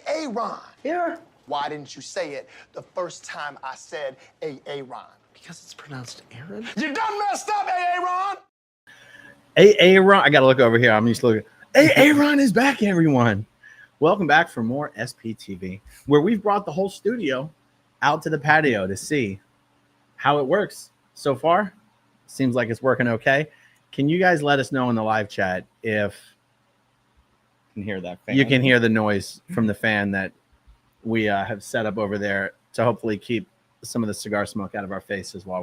Aaron. Yeah. Why didn't you say it the first time I said Aaron? Because it's pronounced Aaron. You done messed up, Aaron. Aaron. I gotta look over here. I'm used to looking. Aaron is back, everyone. Welcome back for more SPTV, where we've brought the whole studio out to the patio to see how it works so far. Seems like it's working okay. Can you guys let us know in the live chat if can hear that fan. You can hear the noise from the fan that we have set up over there to hopefully keep some of the cigar smoke out of our faces while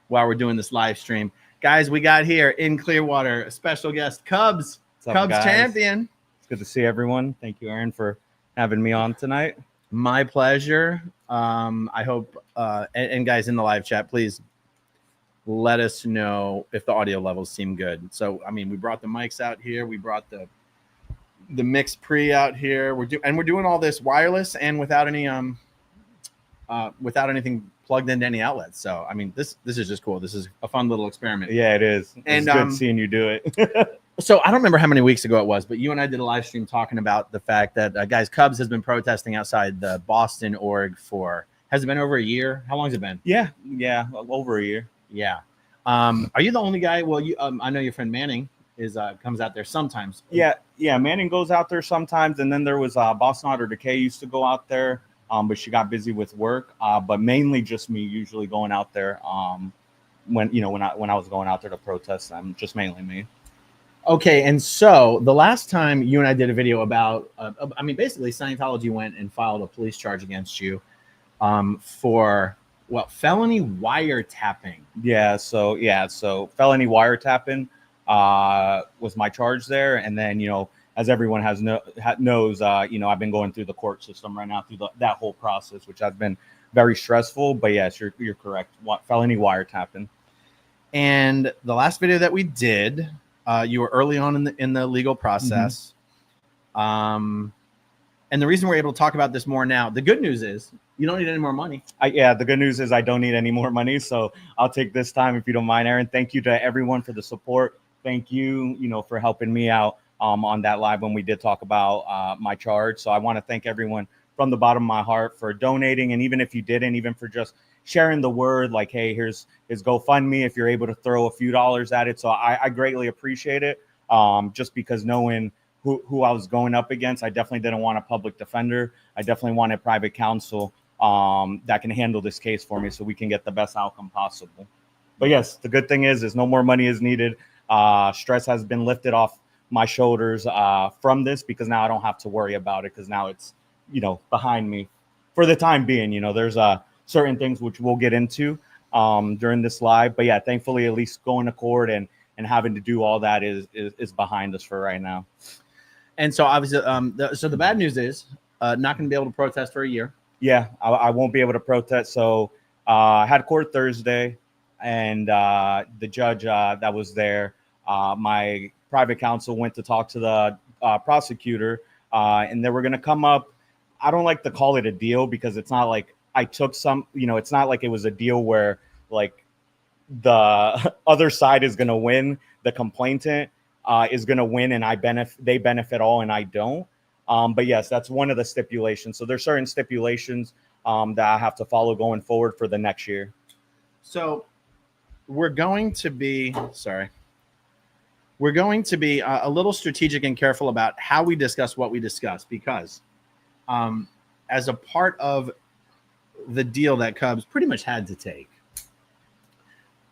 we're doing this live stream. Guys, we got here in Clearwater a special guest, Cubs champion. It's good to see everyone. Thank you, Aaron, for having me on tonight. My pleasure. I hope and guys in the live chat, please let us know if the audio levels seem good. So, I mean, we brought the mics out here. We brought the mix pre out here. We're doing all this wireless and without any without anything plugged into any outlets. So, I mean, this is just cool. This is a fun little experiment. Yeah, it is. And it's good seeing you do it. So I don't remember how many weeks ago it was, but you and I did a live stream talking about the fact that guys, Cubs has been protesting outside the Boston org has it been over a year? How long has it been? Yeah, over a year. Yeah. Are you the only guy? Well, you I know your friend Manning comes out there sometimes. Yeah, Manning goes out there sometimes, and then there was Boston Otter Decay used to go out there, but she got busy with work. But mainly just me usually going out there. When I was going out there to protest, I'm just mainly me. Okay, and so the last time you and I did a video about, basically Scientology went and filed a police charge against you for felony wiretapping. So felony wiretapping was my charge there, and then as everyone knows, I've been going through the court system right now through that whole process, which has been very stressful. But yes, you're correct. Felony wiretapping. And the last video that we did. You were early on in the legal process. Mm-hmm. And the reason we're able to talk about this more now, the good news is you don't need any more money. The good news is I don't need any more money. So I'll take this time, if you don't mind, Aaron. Thank you to everyone for the support. Thank you, for helping me out on that live when we did talk about my charge. So I want to thank everyone from the bottom of my heart for donating. And even if you didn't, even for just sharing the word, like, hey, here's his GoFundMe, if you're able to throw a few dollars at it. So I greatly appreciate it. Just because knowing who I was going up against, I definitely didn't want a public defender. I definitely wanted private counsel that can handle this case for me so we can get the best outcome possible. But yes, the good thing is no more money is needed. Stress has been lifted off my shoulders from this, because now I don't have to worry about it, because now it's, behind me for the time being. There's certain things which we'll get into during this live, but yeah, thankfully at least going to court and having to do all that is behind us for right now. And so obviously, so the bad news is not going to be able to protest for a year. Yeah, I won't be able to protest. So I had court Thursday, and the judge that was there, my private counsel went to talk to the prosecutor, and they were going to come up. I don't like to call it a deal, because it's not like I took some, it's not like it was a deal where like the other side is going to win, the complainant is going to win, and they benefit all and I don't. But yes, that's one of the stipulations. So there's certain stipulations that I have to follow going forward for the next year. So we're going to be a little strategic and careful about how we discuss what we discuss, because as a part of the deal that Cubs pretty much had to take,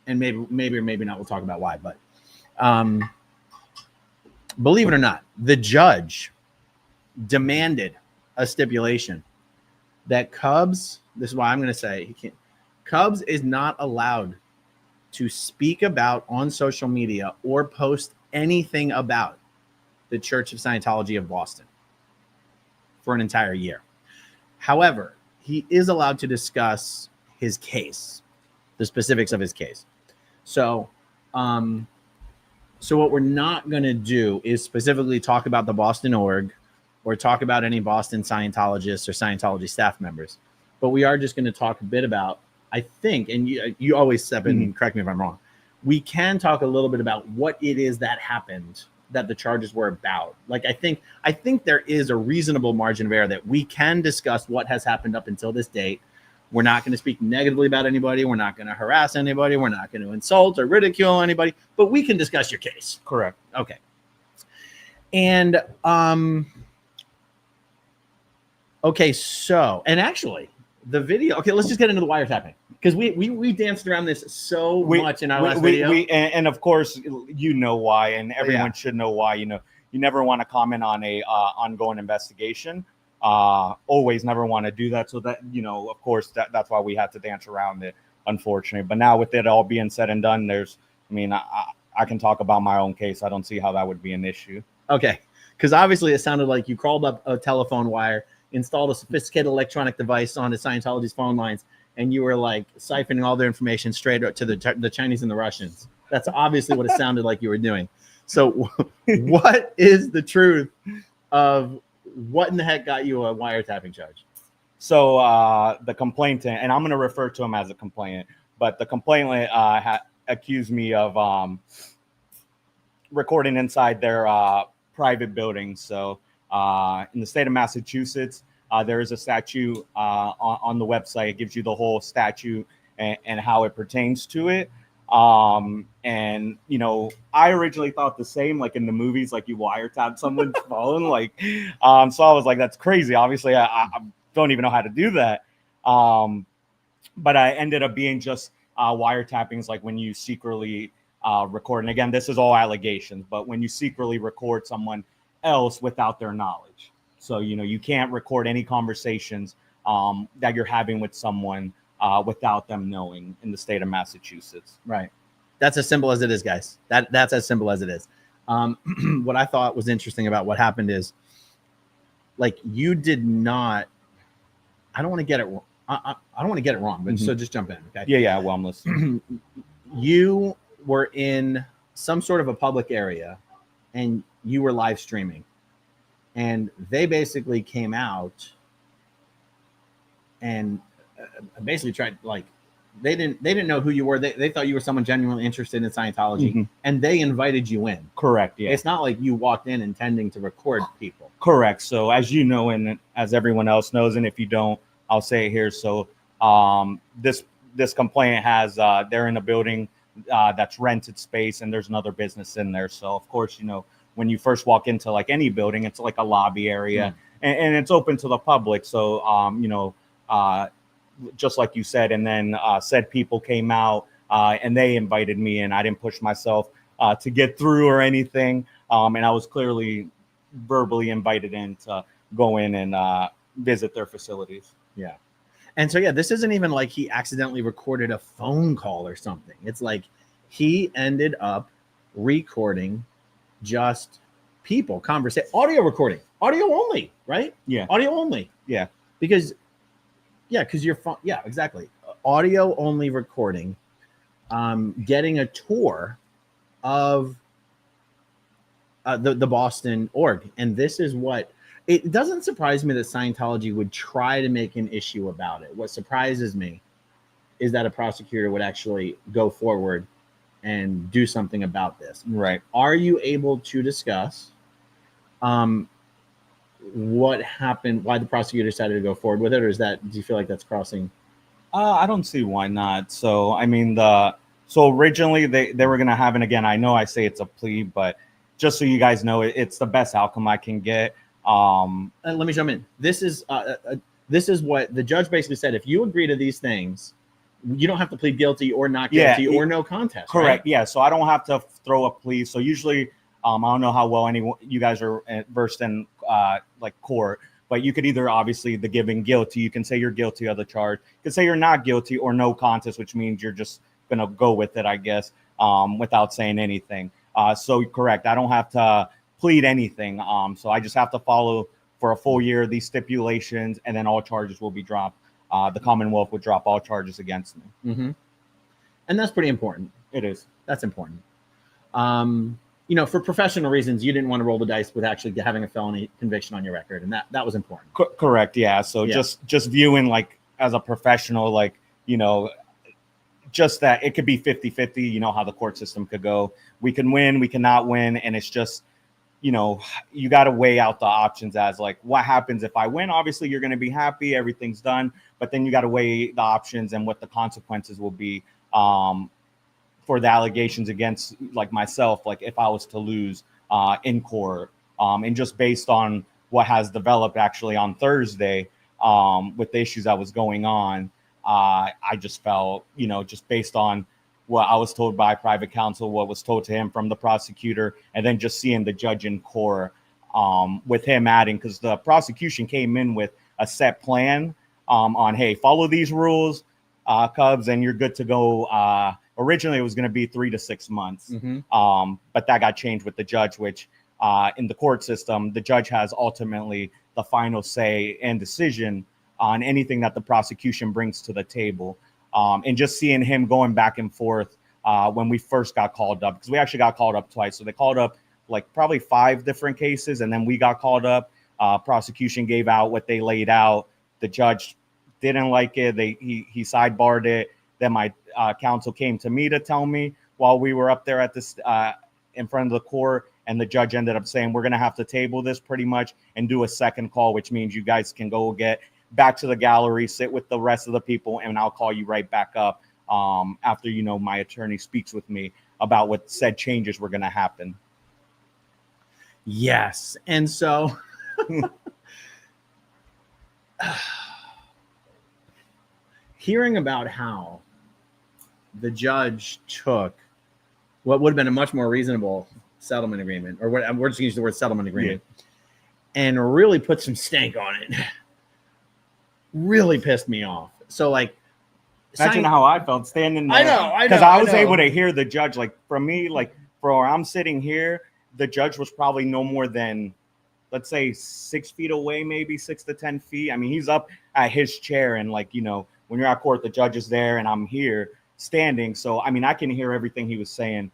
and maybe or maybe not, we'll talk about why, but believe it or not, the judge demanded a stipulation that Cubs, this is why I'm going to say, Cubs is not allowed to speak about on social media or post anything about the Church of Scientology of Boston for an entire year. However, he is allowed to discuss his case, the specifics of his case. So what we're not going to do is specifically talk about the Boston org or talk about any Boston Scientologists or Scientology staff members. But we are just going to talk a bit about, I think, and you always step in and correct me if I'm wrong, we can talk a little bit about what it is that happened that the charges were about. Like, I think there is a reasonable margin of error that we can discuss what has happened up until this date. We're not going to speak negatively about anybody. We're not going to harass anybody. We're not going to insult or ridicule anybody, but we can discuss your case. Correct. Okay. And, okay, so, and actually, the video, okay, let's just get into the wiretapping, because we danced around this so much in our last video. And of course, you know why, and everyone should know why. You know, you never want to comment on a ongoing investigation. Always never want to do that. So that, you know, of course, that's why we had to dance around it, unfortunately. But now with it all being said and done, I can talk about my own case. I don't see how that would be an issue. Okay, because obviously it sounded like you crawled up a telephone wire, installed a sophisticated electronic device onto Scientology's phone lines, and you were like siphoning all their information straight up to the Chinese and the Russians. That's obviously what it sounded like you were doing. So what is the truth of what in the heck got you a wiretapping charge? So the complainant, and I'm going to refer to him as a complainant, but the complainant accused me of recording inside their private building. So in the state of Massachusetts, there is a statute on the website. It gives you the whole statute and how it pertains to it. And, you know, I originally thought the same, like in the movies, like you wiretap someone's phone, like, so I was like, that's crazy. Obviously, I don't even know how to do that. But I ended up being just wiretappings, like when you secretly record. And again, this is all allegations, but when you secretly record someone else without their knowledge. So, you know, you can't record any conversations that you're having with someone without them knowing in the state of Massachusetts. Right. That's as simple as it is, guys. That's as simple as it is. What I thought was interesting about what happened is, like, you did not, I don't want to get it wrong. I don't want to get it wrong, but so just jump in. Okay. Yeah. Well, I'm listening. You were in some sort of a public area and you were live streaming, and they basically came out and basically tried, like, they didn't know who you were. They thought you were someone genuinely interested in Scientology, and they invited you in. Correct. Yeah. It's not like you walked in intending to record people. Correct. So as you know, and as everyone else knows, and if you don't, I'll say it here. So this complaint has they're in a building that's rented space, and there's another business in there. So of course, you know, when you first walk into like any building, it's like a lobby area, and it's open to the public. So you know, just like you said, and then said people came out and they invited me in. I didn't push myself to get through or anything, and I was clearly verbally invited in to go in and visit their facilities. Yeah. And so, yeah, this isn't even like he accidentally recorded a phone call or something. It's like he ended up recording just people, conversation, audio recording, audio only, right? Yeah. Audio only. Yeah. Because your phone, yeah, exactly. Audio only recording, getting a tour of the Boston org. And this is what, it doesn't surprise me that Scientology would try to make an issue about it. What surprises me is that a prosecutor would actually go forward and do something about this. Right. Are you able to discuss what happened, why the prosecutor decided to go forward with it, or do you feel like that's crossing? I don't see why not. So, I mean, so originally they were going to have, and again, I know I say it's a plea, but just so you guys know, it's the best outcome I can get. And let me jump in. This is what the judge basically said. If you agree to these things, you don't have to plead guilty or not guilty or no contest. Correct. Right? Yeah. So I don't have to throw a plea. So usually, I don't know how well you guys are versed in like court, but you could either obviously the giving guilty, you can say you're guilty of the charge, you can say you're not guilty, or no contest, which means you're just gonna go with it, I guess, without saying anything. So correct. I don't have to plead anything. So I just have to follow for a full year these stipulations, and then all charges will be dropped. The Commonwealth would drop all charges against me. Mm-hmm. And that's pretty important. It is. That's important. You know, for professional reasons, you didn't want to roll the dice with actually having a felony conviction on your record, and that was important. Correct. Yeah. So just viewing, like, as a professional, like, you know, just that it could be 50-50, you know, how the court system could go. We can win, we cannot win. And it's just you know, you got to weigh out the options as like, what happens if I win? Obviously, you're going to be happy, everything's done, but then you got to weigh the options and what the consequences will be for the allegations against like myself, like if I was to lose in court, and just based on what has developed actually on Thursday with the issues that was going on, I just felt, you know, just based on what I was told by private counsel, what was told to him from the prosecutor, and then just seeing the judge in court with him adding, because the prosecution came in with a set plan on, hey, follow these rules, Cubs, and you're good to go. Originally, it was going to be 3 to 6 months, but that got changed with the judge, which in the court system, the judge has ultimately the final say and decision on anything that the prosecution brings to the table. And just seeing him going back and forth when we first got called up, because we actually got called up twice. So they called up like probably 5 different cases, and then we got called up. Prosecution gave out what they laid out. The judge didn't like it. He sidebarred it. Then my counsel came to me to tell me while we were up there at this in front of the court, and the judge ended up saying, we're going to have to table this pretty much and do a second call, which means you guys can go get back to the gallery, sit with the rest of the people, and I'll call you right back up after, you know, my attorney speaks with me about what said changes were going to happen. Yes. And so hearing about how the judge took what would have been a much more reasonable settlement agreement, or what, we're just going to use the word settlement agreement, and really put some stank on it, really pissed me off. So like, Imagine how I felt standing there. I know. Because I was able to hear the judge. Like, from me, like, for where I'm sitting here, the judge was probably no more than, let's say, 6 feet away, maybe 6 to 10 feet. I mean, he's up at his chair, and like, you know, when you're at court, the judge is there and I'm here standing. So, I mean, I can hear everything he was saying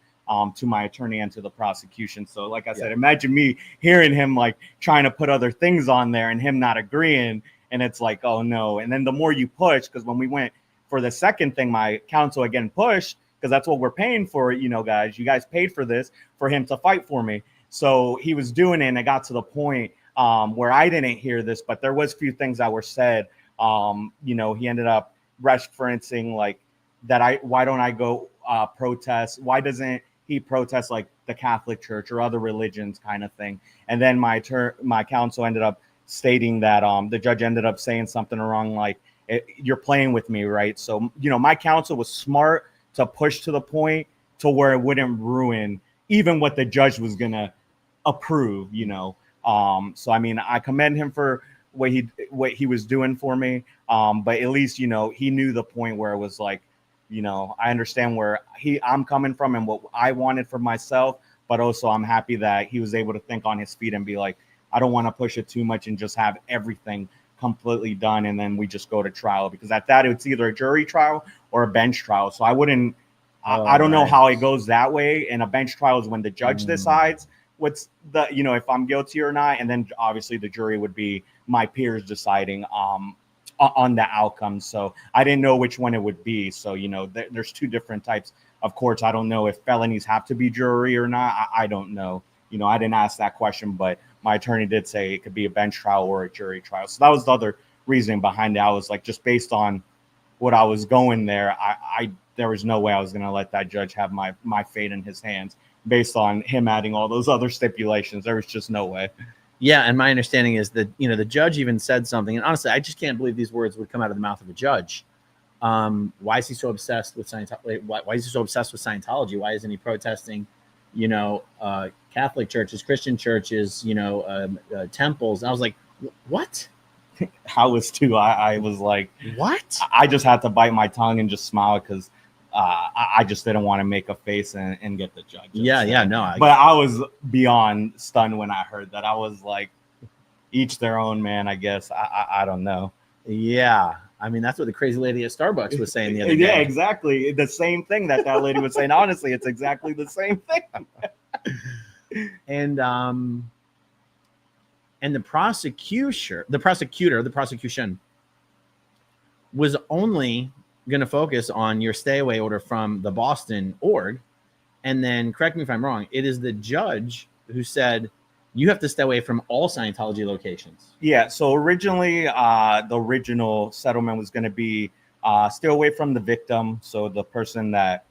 to my attorney and to the prosecution. So like I said, imagine me hearing him like trying to put other things on there and him not agreeing. And it's like, oh no. And then the more you push, because when we went for the second thing, my counsel again pushed, because that's what we're paying for, you know, guys, you guys paid for this, for him to fight for me. So he was doing it, and it got to the point where I didn't hear this, but there was a few things that were said. You know, he ended up referencing like that why don't I go protest? Why doesn't he protest like the Catholic Church or other religions kind of thing? And then my counsel ended up stating that the judge ended up saying something wrong, like, you're playing with me, right? So, you know, my counsel was smart to push to the point to where it wouldn't ruin even what the judge was going to approve, you know? So, I mean, I commend him for what he was doing for me. But at least, you know, he knew the point where it was like, you know, I understand where I'm coming from and what I wanted for myself, but also I'm happy that he was able to think on his feet and be like, I don't want to push it too much and just have everything completely done, and then we just go to trial, because at that it's either a jury trial or a bench trial. So I wouldn't I don't know how it goes that way. And a bench trial is when the judge decides what's the, you know, if I'm guilty or not, and then obviously the jury would be my peers deciding on the outcome. So I didn't know which one it would be. So, you know, there's 2 different types of courts. I don't know if felonies have to be jury or not. I don't know. You know, I didn't ask that question, but my attorney did say it could be a bench trial or a jury trial. So that was the other reasoning behind it. I was like, just based on what I was going there, I there was no way I was going to let that judge have my fate in his hands based on him adding all those other stipulations. There was just no way. Yeah, and my understanding is that, you know, the judge even said something, and honestly, I just can't believe these words would come out of the mouth of a judge. Why is he so obsessed with Scientology? Why is he so obsessed with Scientology? Why isn't he protesting, you know, Catholic churches, Christian churches, you know, temples? And I was like, what? I was too. I was like, what? I just had to bite my tongue and just smile, because I just didn't want to make a face and get the judge. Yeah, no. But I was beyond stunned when I heard that. I was like, each their own, man, I guess. I don't know. Yeah. I mean, that's what the crazy lady at Starbucks was saying the other day. Yeah, exactly. The same thing that lady was saying. Honestly, it's exactly the same thing. And the prosecution was only going to focus on your stay away order from the Boston org. And then, correct me if I'm wrong, it is the judge who said, You have to stay away from all Scientology locations. Yeah. So originally, the original settlement was going to be stay away from the victim. So the person that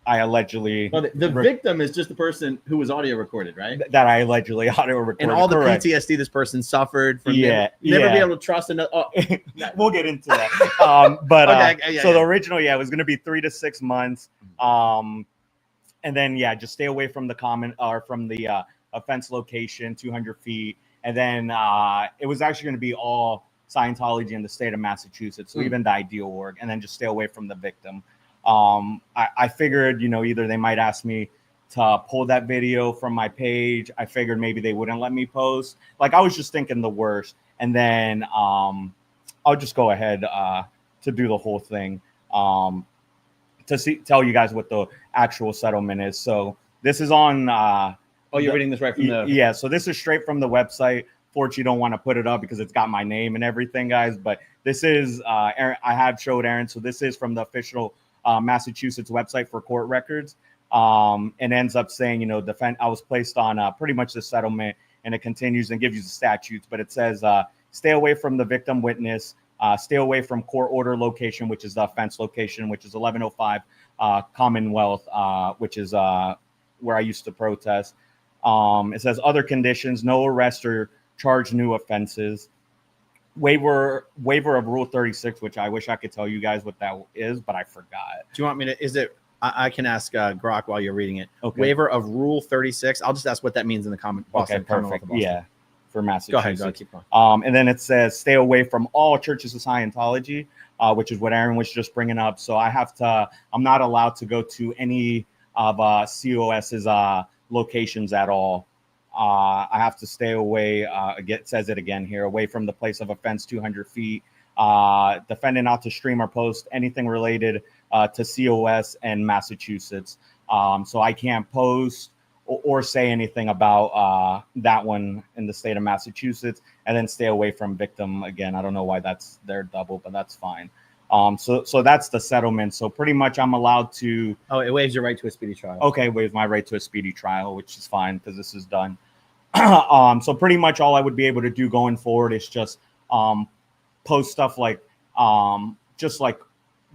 I allegedly Well, the victim is just the person who was audio recorded, right? that I allegedly audio recorded. And all the correct. PTSD this person suffered from Yeah, never yeah. be able to trust another. Oh, We'll get into that. But Okay, yeah, so the yeah. original, it was going to be 3 to 6 months. And then just stay away from the common or from the offense location, 200 feet. And then it was actually going to be all Scientology in the state of Massachusetts, so even the ideal org, and then just stay away from the victim. I figured, either they might ask me to pull that video from my page. I figured maybe they wouldn't let me post. Like, I was just thinking the worst. And then I'll just go ahead to do the whole thing to tell you guys what the actual settlement is. So this is on. You're reading this right from the. Yeah, so this is straight from the website. Fortunately, don't want to put it up because it's got my name and everything, guys. But this is Aaron. I have showed Aaron. So this is from the official Massachusetts website for court records. And ends up saying, I was placed on pretty much the settlement, and it continues and gives you the statutes. But it says, stay away from the victim witness, stay away from court order location, which is the offense location, which is 1105 Commonwealth, which is where I used to protest. It says other conditions, no arrest or charge new offenses. Waiver of Rule 36, which I wish I could tell you guys what that is, but I forgot. Do you want me to? Is it? I can ask Grok while you're reading it. Okay. Waiver of Rule 36. I'll just ask what that means in the comment. Okay, perfect. Yeah, for Massachusetts. Go ahead. Keep going. And then it says stay away from all churches of Scientology, which is what Aaron was just bringing up. So I'm not allowed to go to any of COS's locations at all. I have to stay away. It says it again here, away from the place of offense 200 feet. Defendant not to stream or post anything related to COS and Massachusetts. So I can't post or say anything about that one in the state of Massachusetts, and then stay away from victim again. I don't know why they're double, but that's fine. So that's the settlement. So pretty much I'm allowed to. Oh, it waives your right to a speedy trial. Okay, waives my right to a speedy trial, which is fine because this is done. So pretty much all I would be able to do going forward is just post stuff like just like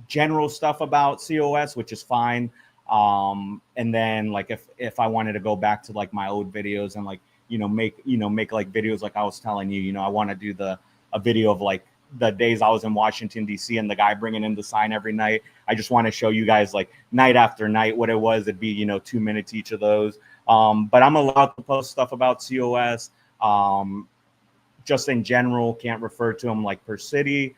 general stuff about COS, which is fine. And then like if I wanted to go back to like my old videos and like make like videos like I was telling you, I want to do a video of like the days I was in Washington DC and the guy bringing in the sign every night. I just want to show you guys like night after night what it was. It'd be 2 minutes each of those. But I'm allowed to post stuff about COS. Just in general, can't refer to them like per city,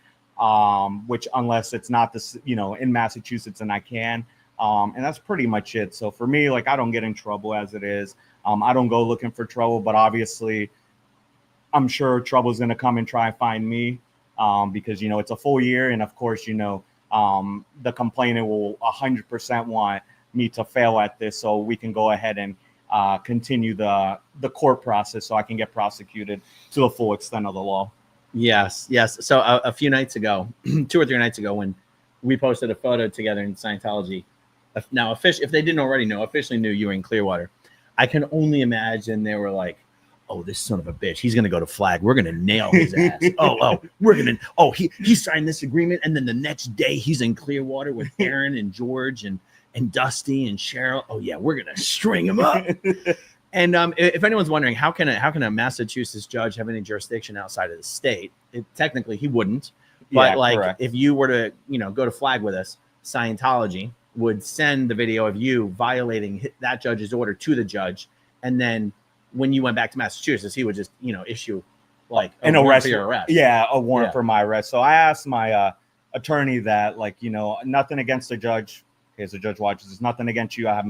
which unless it's not this, in Massachusetts, and I can. And that's pretty much it. So for me, like I don't get in trouble as it is. I don't go looking for trouble, but obviously I'm sure trouble's going to come and try and find me because, it's a full year. And of course, the complainant will 100% want me to fail at this so we can go ahead and continue the court process so I can get prosecuted to the full extent of the law. Yes. So a few nights ago, 2 or 3 nights ago, when we posted a photo together in Scientology, now if they didn't already know, officially knew you were in Clearwater, I can only imagine they were like, oh, this son of a bitch, he's gonna go to Flag. We're gonna nail his ass. He signed this agreement, and then the next day he's in Clearwater with Aaron and George and Dusty and Cheryl. Oh yeah, we're gonna string him up. And if anyone's wondering, how can a Massachusetts judge have any jurisdiction outside of the state? Technically, he wouldn't. But correct. If you were to go to Flag with us, Scientology would send the video of you violating that judge's order to the judge, and then when you went back to Massachusetts, he would just issue like an arrest for your arrest. Yeah, a warrant for my arrest. So I asked my attorney that nothing against the judge. Okay, so judge watches. There's nothing against you. I have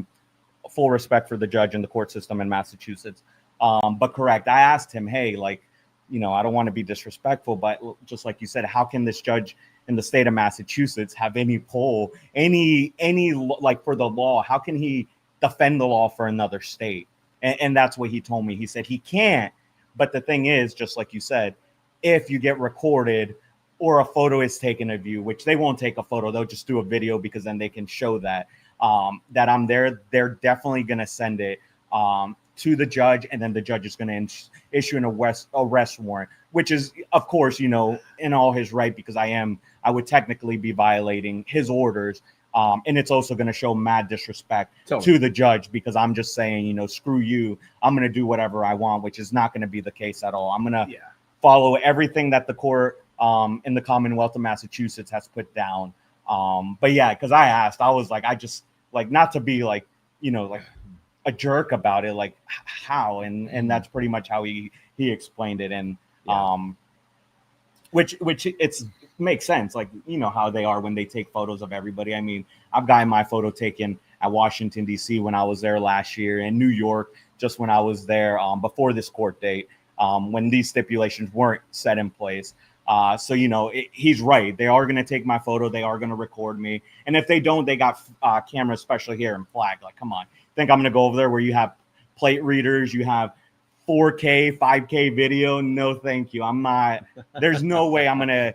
full respect for the judge and the court system in Massachusetts. But correct. I asked him, hey, I don't want to be disrespectful, but just like you said, how can this judge in the state of Massachusetts have any pull, any for the law? How can he defend the law for another state? And that's what he told me. He said he can't. But the thing is, just like you said, if you get recorded or a photo is taken of you, which they won't take a photo, they'll just do a video because then they can show that I'm there. They're definitely going to send it. to the judge, and then the judge is going to issue an arrest warrant, which is, of course, in all his right, because I would technically be violating his orders. And it's also going to show mad disrespect to the judge, because I'm just saying, screw you. I'm going to do whatever I want, which is not going to be the case at all. I'm going to follow everything that the court in the Commonwealth of Massachusetts has put down. But yeah, because I was like, I just like, not to be like, like a jerk about it, like how, and that's pretty much how he explained it. And which it's makes sense, like how they are when they take photos of everybody. I mean, I've gotten my photo taken at Washington D.C. when I was there last year, in New York just when I was there before this court date, when these stipulations weren't set in place. So he's right, they are going to take my photo, they are going to record me, and if they don't, they got cameras especially here in Flag. Like, come on, think I'm going to go over there where you have plate readers, you have 4K 5K video? No thank you. I'm not, there's no way I'm going to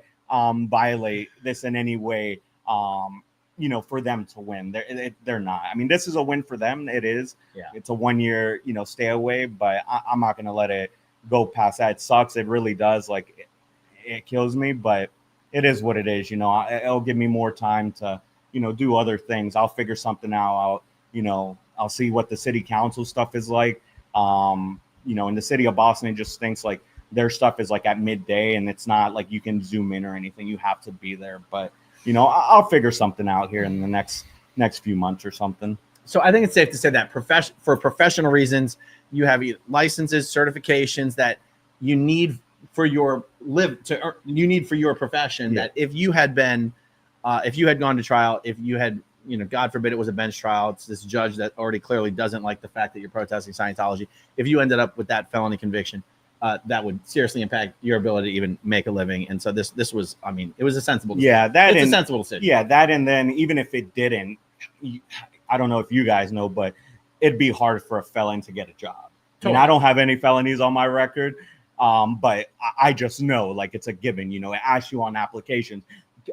violate this in any way, for them to win. They're not. I mean, this is a win for them. It is. Yeah. It's a 1 year, stay away, but I'm not going to let it go past that. It sucks. It really does. Like, it kills me, but it is what it is. It'll give me more time to, do other things. I'll figure something out. I'll see what the city council stuff is like. In the city of Boston, it just stinks. Like, their stuff is like at midday, and it's not like you can zoom in or anything. You have to be there. But I'll figure something out here in the next few months or something. So I think it's safe to say that for professional reasons, you have licenses, certifications that you need for your profession. Yeah. That if you had gone to trial, if you had, God forbid it was a bench trial, it's this judge that already clearly doesn't like the fact that you're protesting Scientology. If you ended up with that felony conviction, that would seriously impact your ability to even make a living. And so this was, I mean, it was a sensible decision. Yeah, it's a sensible decision. Yeah, that, and then even if it didn't, I don't know if you guys know, but it'd be hard for a felon to get a job. Totally. And I don't have any felonies on my record, but I just know, like, it's a given. It asks you on applications,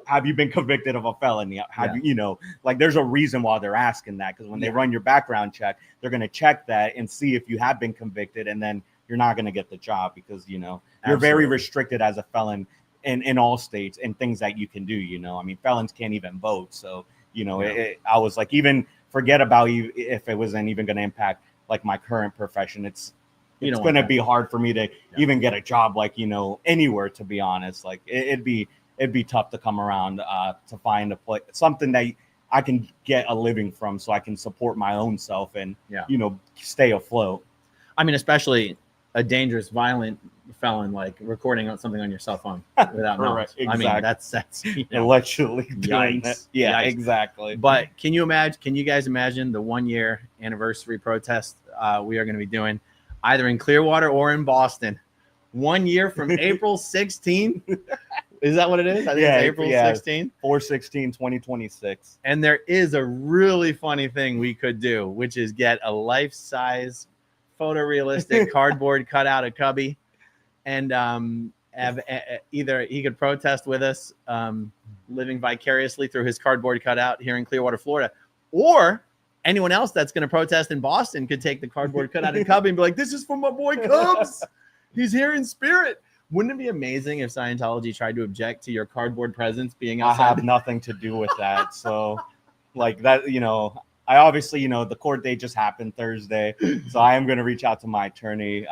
have you been convicted of a felony? Have you, like, there's a reason why they're asking that, because when they run your background check, they're going to check that and see if you have been convicted, and then you're not going to get the job, because you're very restricted as a felon in all states and things that you can do. I mean, felons can't even vote. So I was like, even forget about you if it wasn't even going to impact like my current profession. It's going to be hard for me to even get a job, like, anywhere, to be honest. Like, it'd be tough to come around to find a place, something that I can get a living from, so I can support my own self and stay afloat. I mean, especially a dangerous, violent felon, like recording something on your cell phone without knowledge. Exactly. I mean, that's allegedly doing that. Yeah, yikes. Exactly. But can you guys imagine the 1 year anniversary protest we are going to be doing either in Clearwater or in Boston? 1 year from April 16th. Is that what it is? I think it's April 16th. 4/16/2026. And there is a really funny thing we could do, which is get a life-size photorealistic cardboard cutout of Cubby, and have either he could protest with us, living vicariously through his cardboard cutout here in Clearwater, Florida, or anyone else that's going to protest in Boston could take the cardboard cutout of Cubby and be like, "This is for my boy Cubs. He's here in spirit." Wouldn't it be amazing if Scientology tried to object to your cardboard presence being outside? I have nothing to do with that. So, like that, I obviously, the court date just happened Thursday, so I am going to reach out to my attorney,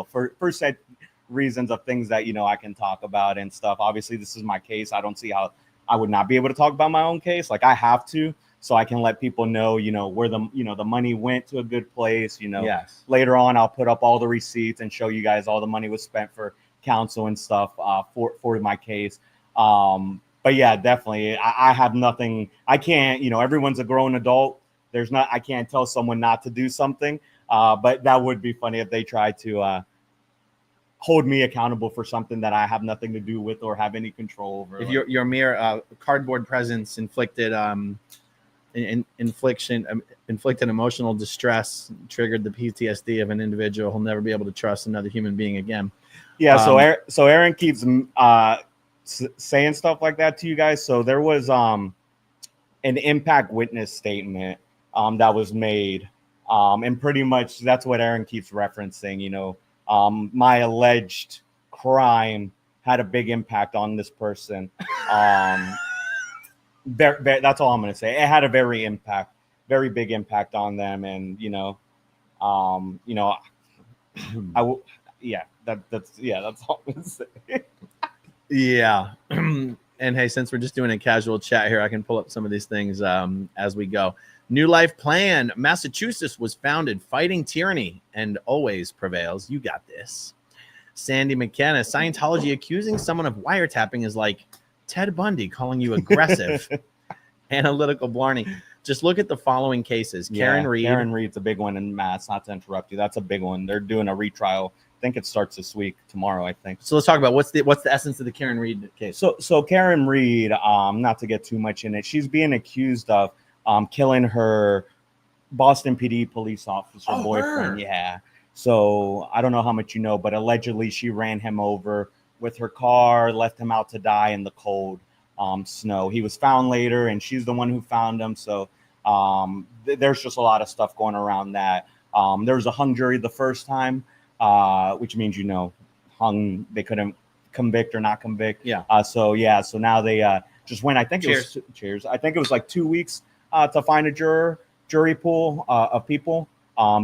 for set reasons of things that, I can talk about and stuff. Obviously, this is my case. I don't see how I would not be able to talk about my own case. Like, I have to, so I can let people know, where the money went to a good place. Yes. Later on, I'll put up all the receipts and show you guys all the money was spent for counsel and stuff for my case. But yeah, definitely, I have nothing. I can't, everyone's a grown adult. I can't tell someone not to do something, but that would be funny if they tried to hold me accountable for something that I have nothing to do with or have any control over. If your mere cardboard presence inflicted emotional distress, triggered the PTSD of an individual who'll never be able to trust another human being again. Yeah, so Aaron keeps saying stuff like that to you guys. So there was an impact witness statement that was made And pretty much that's what Aaron keeps referencing. My alleged crime had a big impact on this person. That's all I'm going to say. It had a very big impact on them, and that's all I'm going to say. Yeah. And hey, since we're just doing a casual chat here, I can pull up some of these things as we go. New Life Plan. Massachusetts was founded fighting tyranny and always prevails. You got this. Sandy McKenna. Scientology accusing someone of wiretapping is like Ted Bundy calling you aggressive. Analytical Blarney. Just look at the following cases. Karen Reed. Karen Reed's a big one in Mass. Not to interrupt you. That's a big one. They're doing a retrial. I think it starts this week, tomorrow, I think. So let's talk about what's the essence of the Karen Reed case. So Karen Reed, not to get too much in it, she's being accused of killing her Boston PD police officer boyfriend. Her. Yeah. So I don't know how much you know, but allegedly she ran him over with her car, left him out to die in the cold snow. He was found later, and she's the one who found him. So there's just a lot of stuff going around that. There was a hung jury the first time, which means hung. They couldn't convict or not convict. Yeah. So now they just went. I think Cheers. Cheers. I think it was like 2 weeks to find a jury pool of people.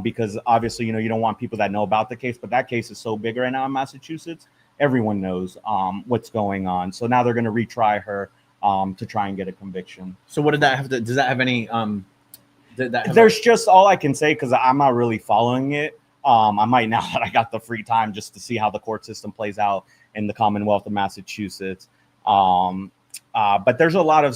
Because obviously, you don't want people that know about the case, but that case is so big right now in Massachusetts, everyone knows what's going on. So now they're going to retry her to try and get a conviction. So what did that have to? Does that have any? There's just all I can say because I'm not really following it. I might now that I got the free time just to see how the court system plays out in the Commonwealth of Massachusetts. But there's a lot of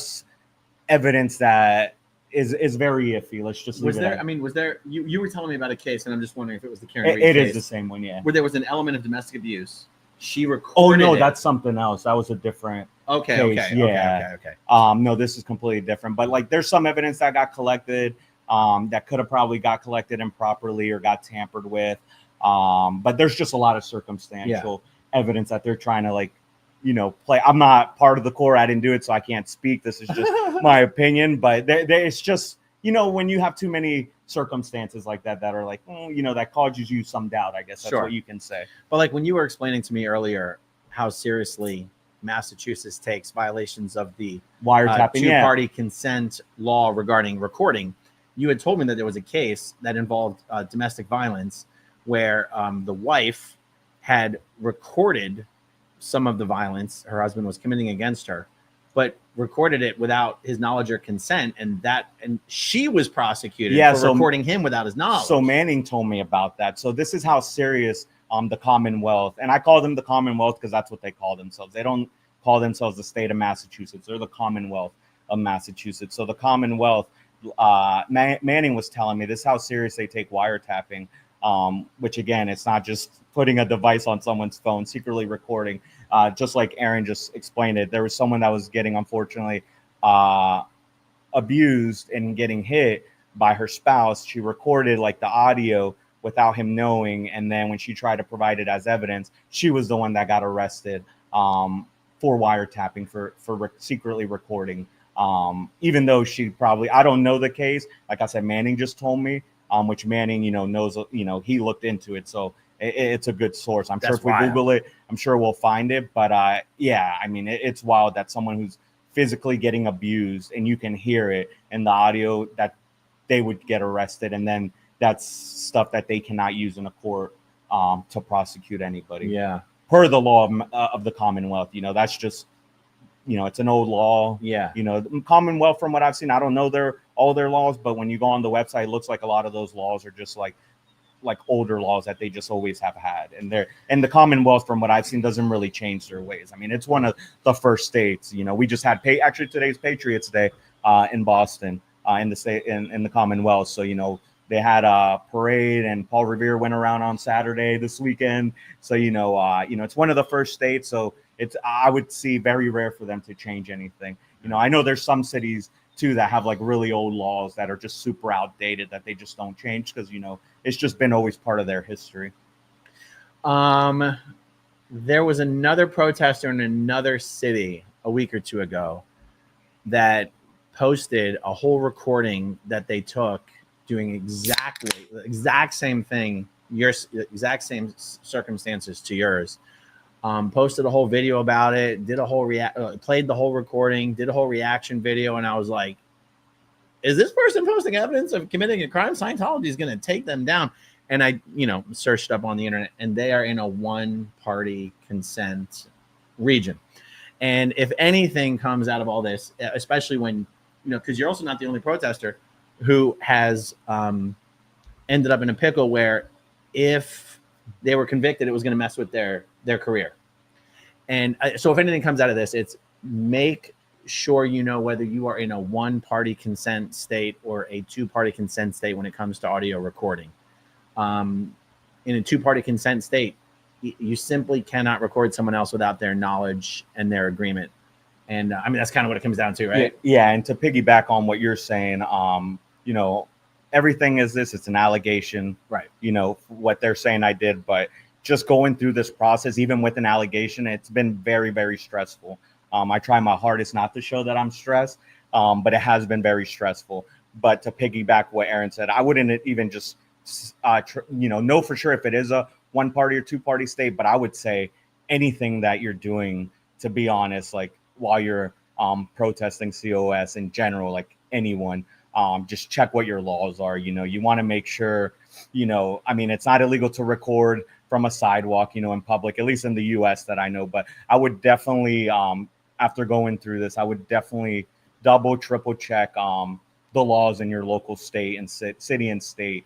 evidence that is very iffy. Let's just was there? I mean, was there? You were telling me about a case, and I'm just wondering if it was the Karen Reed It case, is the same one, yeah. where there was an element of domestic abuse. She Oh recorded. no, it. that's something else. That was a different. Okay. case. Okay. No, this is completely different. But like, there's some evidence that got collected that could have probably got collected improperly or got tampered with. But there's just a lot of circumstantial evidence that they're trying to play. I'm not part of the court. I didn't do it, so I can't speak. This is just my opinion. But it's just, when you have too many circumstances like that are like, that causes you some doubt, I guess that's what you can say. But like when you were explaining to me earlier how seriously Massachusetts takes violations of the Wiretapping, two-party consent law regarding recording, you had told me that there was a case that involved domestic violence where the wife had recorded some of the violence her husband was committing against her, but recorded it without his knowledge or consent, and she was prosecuted for recording him without his knowledge. So Manning told me about that. So this is how serious the Commonwealth, and I call them the Commonwealth because that's what they call themselves. They don't call themselves the state of Massachusetts. They're the Commonwealth of Massachusetts. So the Commonwealth, Manning was telling me this is how serious they take wiretapping, which again, it's not just putting a device on someone's phone, secretly recording. Just like Aaron just explained it, there was someone that was getting, unfortunately, abused and getting hit by her spouse. She recorded the audio without him knowing, and then when she tried to provide it as evidence, she was the one that got arrested for wiretapping for secretly recording. Even though she probably, I don't know the case. Like I said, Manning just told me, which Manning, knows, he looked into it. So it's a good source. I'm sure if we Google it, I'm sure we'll find it. But I mean, it's wild that someone who's physically getting abused and you can hear it in the audio, that they would get arrested. And then that's stuff that they cannot use in a court to prosecute anybody. Yeah. Per the law of the Commonwealth, that's just, it's an old law. Yeah. The Commonwealth, from what I've seen, I don't know all their laws, but when you go on the website, it looks like a lot of those laws are just like older laws that they just always have had. And the Commonwealth, from what I've seen, doesn't really change their ways. I mean, it's one of the first states. We just had actually today's Patriots Day in Boston in the state in the Commonwealth. So they had a parade, and Paul Revere went around on Saturday this weekend. So it's one of the first states. So I would see very rare for them to change anything. I know there's some cities too that have really old laws that are just super outdated that they just don't change because it's just been always part of their history. There was another protester in another city a week or two ago that posted a whole recording that they took doing exactly the exact same thing, your exact same circumstances to yours. Posted a whole video about it, did a whole played the whole recording, did a whole reaction video, and I was like, is this person posting evidence of committing a crime? Scientology is going to take them down. And I, searched up on the internet, and they are in a one-party consent region. And if anything comes out of all this, especially when, because you're also not the only protester who has ended up in a pickle where if they were convicted, it was going to mess with their career. And so if anything comes out of this, it's make sure you know whether you are in a one-party consent state or a two-party consent state when it comes to audio recording. In a two-party consent state, you simply cannot record someone else without their knowledge and their agreement. And I mean, that's kind of what it comes down to, right? Yeah. And to piggyback on what you're saying, everything is this, it's an allegation, right? What they're saying I did, but just going through this process, even with an allegation, it's been very, very stressful. I try my hardest not to show that I'm stressed, but it has been very stressful. But to piggyback what Aaron said, I wouldn't even just, know for sure if it is a one party or two party state, but I would say anything that you're doing, to be honest, like while you're protesting COS in general, like anyone, just check what your laws are. You want to make sure, it's not illegal to record from a sidewalk, in public, at least in the US that I know. But I would definitely, after going through this, I would definitely double, triple check the laws in your local state and city and state,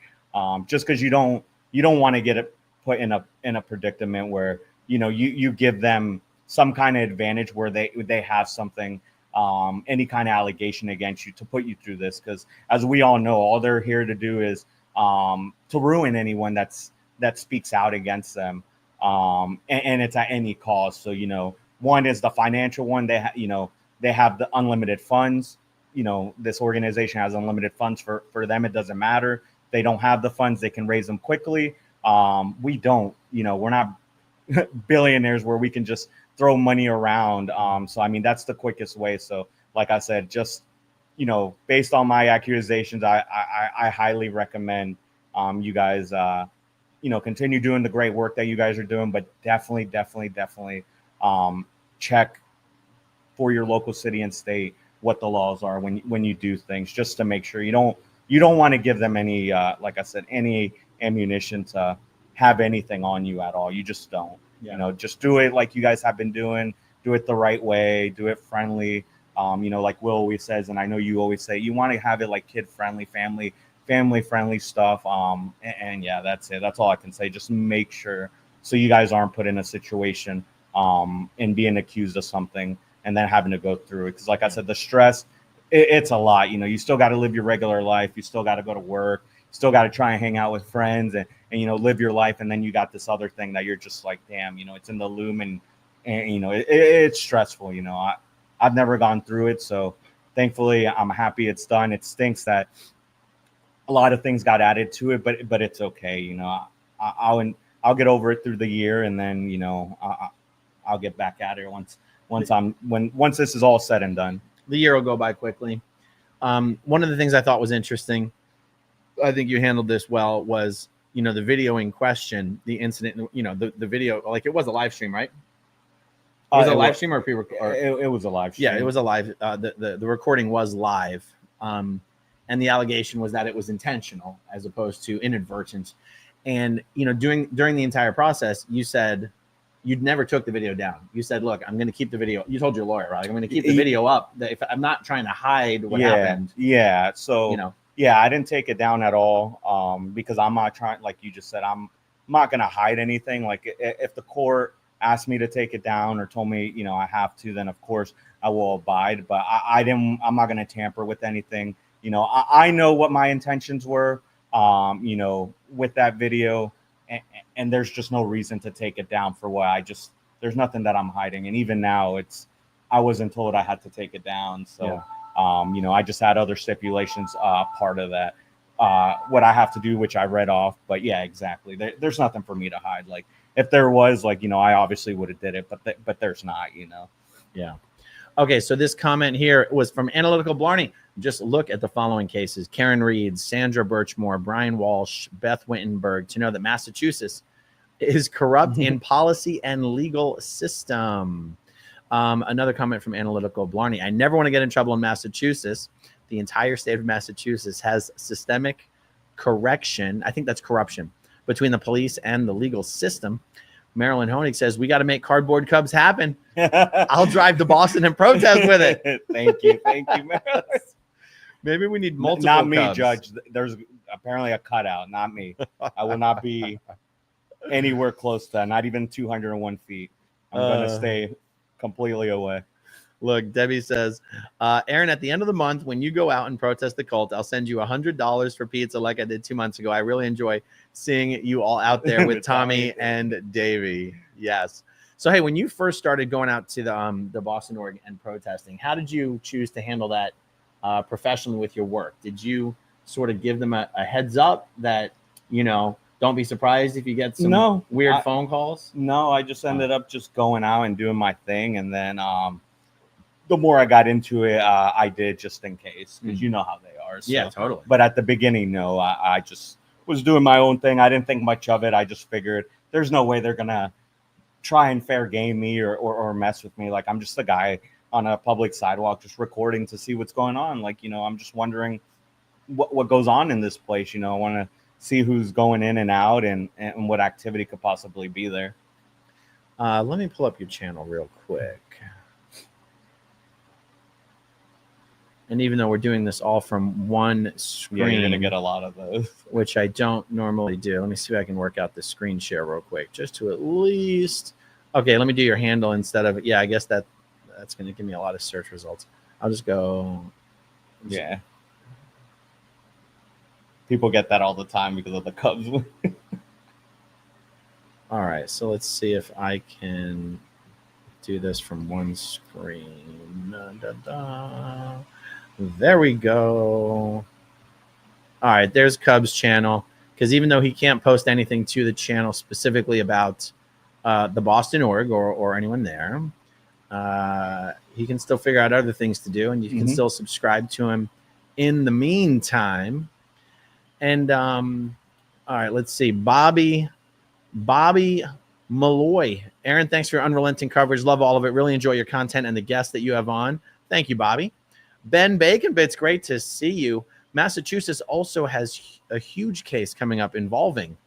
just because you don't want to get it put in a predicament where, you give them some kind of advantage where they have something, any kind of allegation against you to put you through this. Because as we all know, all they're here to do is to ruin anyone that speaks out against them, and it's at any cost. So one is the financial one. They have the unlimited funds. This organization has unlimited funds. For them, it doesn't matter. They don't have the funds, they can raise them quickly. We don't. We're not billionaires where we can just throw money around. So I mean, that's the quickest way. So like I said, just based on my accusations, I highly recommend you guys continue doing the great work that you guys are doing, but definitely check for your local city and state what the laws are when you do things, just to make sure you don't want to give them any like I said, any ammunition to have anything on you at all. You just don't. Just do it like you guys have been doing. Do it the right way. Do it friendly. Like Will always says, and I know you always say, you want to have it like kid friendly, family friendly stuff. And yeah, that's it. That's all I can say. Just make sure so you guys aren't put in a situation and being accused of something and then having to go through it. Because like I said, the stress, it's a lot. You still got to live your regular life. You still got to go to work. Still got to try and hang out with friends and live your life. And then you got this other thing that you're just like, damn, it's in the loom and it's stressful. I've never gone through it. So thankfully I'm happy it's done. It stinks that a lot of things got added to it, but it's okay. I'll get over it through the year, and then I'll get back at it once this is all said and done. The year will go by quickly. One of the things I thought was interesting, I think you handled this well, was the video in question, the incident. The video, like it was a live stream, right? Was it a live stream or pre-record? It was a live stream. Yeah, it was a live. The recording was live. And the allegation was that it was intentional as opposed to inadvertent. And, during the entire process, you said you never took the video down. You said, look, I'm going to keep the video. You told your lawyer, right? I'm going to keep the video up. That if I'm not trying to hide what happened. Yeah. So, yeah, I didn't take it down at all because I'm not trying, like you just said, I'm not going to hide anything. Like if the court asked me to take it down or told me, I have to, then of course I will abide. But I'm not going to tamper with anything. I know what my intentions were, with that video, and there's just no reason to take it down for what there's nothing that I'm hiding. And even now I wasn't told I had to take it down. So, I just had other stipulations, part of that, what I have to do, which I read off, but yeah, exactly. There's nothing for me to hide. Like if there was, I obviously would have did it, but there's not, Yeah. Okay. So this comment here was from Analytical Blarney. just look at the following cases: Karen Reed, Sandra Birchmore, Brian Walsh, Beth Wittenberg, to know that Massachusetts is corrupt in policy and legal system. Another comment from Analytical Blarney: I never want to get in trouble in Massachusetts. The entire state of Massachusetts has systemic correction. I think that's corruption between the police and the legal system. Marilyn Honig says, we got to make cardboard Cubs happen. I'll drive to Boston and protest with it. Thank you, Marilyn. Maybe we need multiple Not me, Cubs. Judge. There's apparently a cutout, not me. I will not be anywhere close to that, not even 201 feet. I'm going to stay completely away. Look, Debbie says, Aaron, at the end of the month, when you go out and protest the cult, I'll send you $100 for pizza like I did 2 months ago. I really enjoy seeing you all out there with Tommy and Davey. Yes. So, hey, when you first started going out to the Boston org and protesting, how did you choose to handle that professionally with your work? Did you sort of give them a heads up that, don't be surprised if you get some weird phone calls? No, I just ended up just going out and doing my thing. And then the more I got into it, I did just in case, because you know how they are. So. Yeah, totally. But at the beginning, no, I just was doing my own thing. I didn't think much of it. I just figured there's no way they're going to try and fair game me or mess with me. Like, I'm just a guy on a public sidewalk just recording to see what's going on. Like, I'm just wondering what goes on in this place. I want to see who's going in and out and what activity could possibly be there. Let me pull up your channel real quick. And even though we're doing this all from one screen, you're going to get a lot of those, which I don't normally do. Let me see if I can work out the screen share real quick, just to at least. Okay, let me do your handle instead of. Yeah, I guess that's going to give me a lot of search results. I'll just go. Yeah. People get that all the time because of the Cubs. All right, so let's see if I can do this from one screen. There we go. All right, there's Cubs channel, because even though he can't post anything to the channel specifically about the Boston org or anyone there, he can still figure out other things to do, and you can still subscribe to him in the meantime. And all right, let's see. Bobby Malloy. Aaron, thanks for your unrelenting coverage. Love all of it. Really enjoy your content and the guests that you have on. Thank you, Bobby. Ben Baconbits, great to see you. Massachusetts also has a huge case coming up involving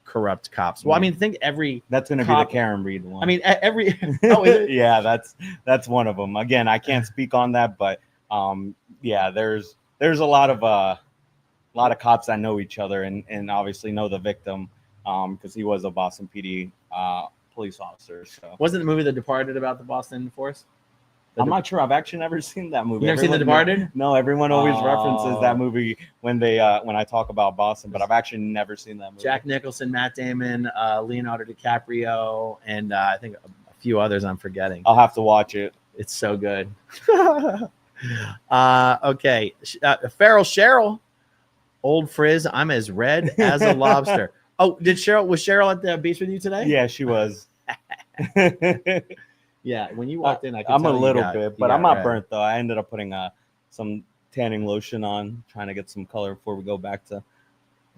corrupt cops. Well, I mean, think that's going to be the Karen Reed one. I mean, every oh, is it? Yeah, that's one of them. Again, I can't speak on that, but yeah, there's a lot of cops that know each other and obviously know the victim because he was a Boston PD police officer. So wasn't the movie The Departed about the Boston force? I'm not sure. I've actually never seen that movie. You never seen The Departed? No, everyone always references that movie when I talk about Boston, but I've actually never seen that movie. Jack Nicholson, Matt Damon, Leonardo DiCaprio, and I think a few others I'm forgetting. I'll have to watch it. It's so good. Okay. Farrell Cheryl, old frizz. I'm as red as a lobster. Oh, was Cheryl at the beach with you today? Yeah, she was. Yeah, when you walked in, I'm a little bit, but I'm not burnt though. I ended up putting some tanning lotion on, trying to get some color before we go back to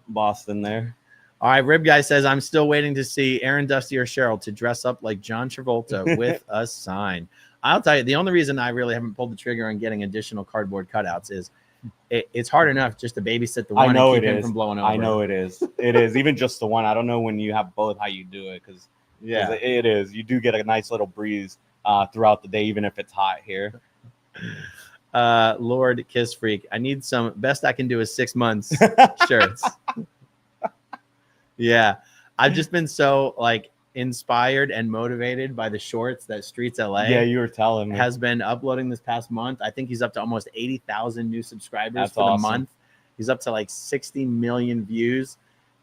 Boston there. All right, Rib Guy says, I'm still waiting to see Aaron, Dusty, or Cheryl to dress up like John Travolta with a sign. I'll tell you, the only reason I really haven't pulled the trigger on getting additional cardboard cutouts is it's hard enough just to babysit the one and keep him from blowing over. I know it is. It is. Even just the one. I don't know when you have both how you do it, because it is. You do get a nice little breeze throughout the day, even if it's hot here. Lord Kiss Freak, I need some best I can do is 6 months shirts. Yeah, I've just been so inspired and motivated by the shorts that Streets LA. Yeah, you were telling me. Has been uploading this past month. I think he's up to almost 80,000 new subscribers. That's for awesome. The month. He's up to 60 million views.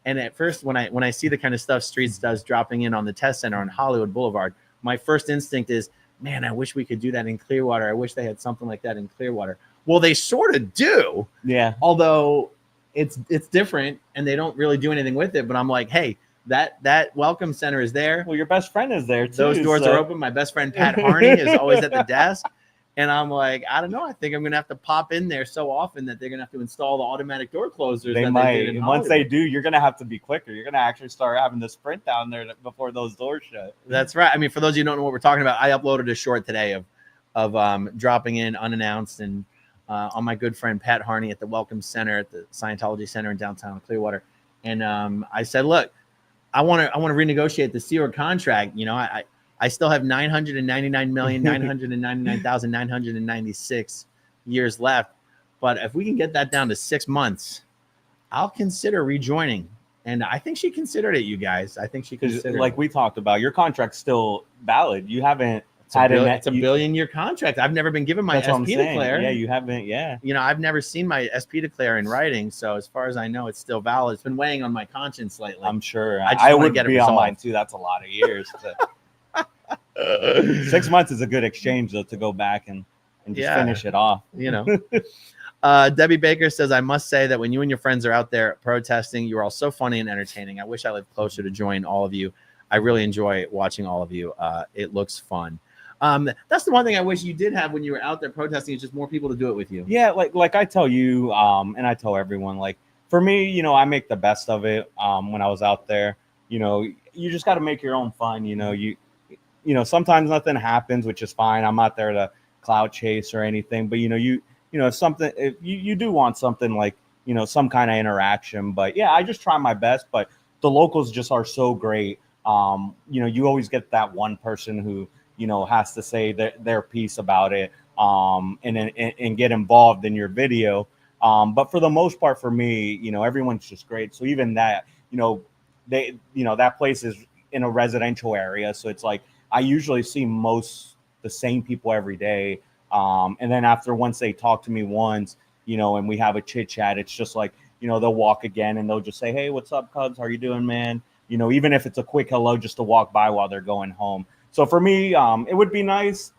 And at first, when I see the kind of stuff Streets does dropping in on the test center on Hollywood Boulevard, my first instinct is, man, I wish we could do that in Clearwater. I wish they had something like that in Clearwater. Well, they sort of do. Yeah. Although it's different and they don't really do anything with it. But I'm like, hey, that welcome center is there. Well, your best friend is there too. Those doors are open. My best friend Pat Harney is always at the desk. And I'm like, I don't know. I think I'm gonna have to pop in there so often that they're gonna have to install the automatic door closers. They that might. They did in Once they Hollywood. do, you're gonna have to be quicker. You're gonna actually start having to sprint down there before those doors shut. That's right. I mean, for those of you who don't know what we're talking about, I uploaded a short today of dropping in unannounced and on my good friend Pat Harney at the Welcome Center at the Scientology Center in downtown Clearwater. And I said, look, I want to renegotiate the Sea Org contract. You know, I still have 999,999,996 years left. But if we can get that down to 6 months, I'll consider rejoining. And I think she considered it, you guys. I think she considered like it. we talked about, your contract's still valid. You haven't It's a billion-year contract. I've never been given my SP declare. Yeah, you haven't. Yeah. You know, I've never seen my SP declare in writing. So as far as I know, it's still valid. It's been weighing on my conscience lately. I'm sure. I would get it be on resolved. mine too. That's a lot of years. 6 months is a good exchange though, to go back and just finish it off. You know. Debbie Baker says, I must say that when you and your friends are out there protesting, you are all so funny and entertaining. I wish I lived closer to join all of you. I really enjoy watching all of you. It looks fun. That's the one thing I wish you did have when you were out there protesting, is just more people to do it with you. Yeah, like I tell you, and I tell everyone, like for me, you know, I make the best of it. When I was out there, you know, you just got to make your own fun. You know, sometimes nothing happens, which is fine. I'm not there to clout chase or anything, but if you do want something like, you know, some kind of interaction. But yeah, I just try my best. But the locals just are so great. You know, you always get that one person who, you know, has to say their piece about it, and get involved in your video. But for the most part, for me, you know, everyone's just great. So even that, you know, that place is in a residential area. So it's like, I usually see the same people every day. And then once they talk to me once, you know, and we have a chit chat, it's just like, you know, they'll walk again and they'll just say, hey, what's up, Cubs? How are you doing, man? You know, even if it's a quick hello, just to walk by while they're going home. So for me, it would be nice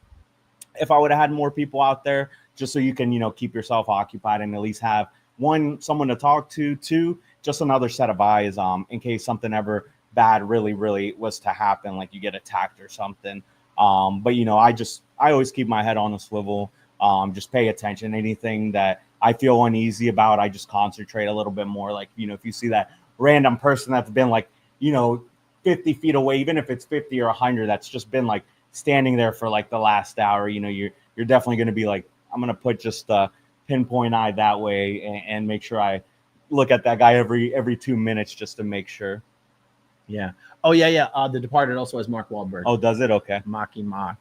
if I would have had more people out there, just so you can, you know, keep yourself occupied and at least have someone to talk to, two, just another set of eyes, in case something ever bad really, really was to happen, like you get attacked or something. But you know, I always keep my head on a swivel, just pay attention. Anything that I feel uneasy about, I just concentrate a little bit more. Like, you know, if you see that random person that's been like, you know, 50 feet away, even if it's 50 or 100, that's just been like standing there for like the last hour, you know, you're definitely going to be like, I'm going to put just a pinpoint eye that way and make sure I look at that guy every 2 minutes just to make sure. Yeah. Oh, yeah. The Departed also has Mark Wahlberg. Oh, does it? Okay. Mocky Mock.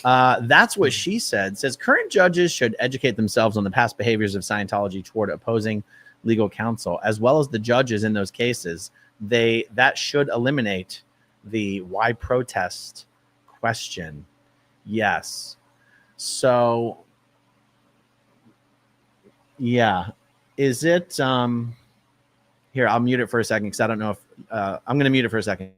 That's what she said. Says current judges should educate themselves on the past behaviors of Scientology toward opposing legal counsel, as well as the judges in those cases. That should eliminate the why protest question. Yes. So, yeah. Is it here? I'll mute it for a second because I don't know if I'm going to mute it for a second.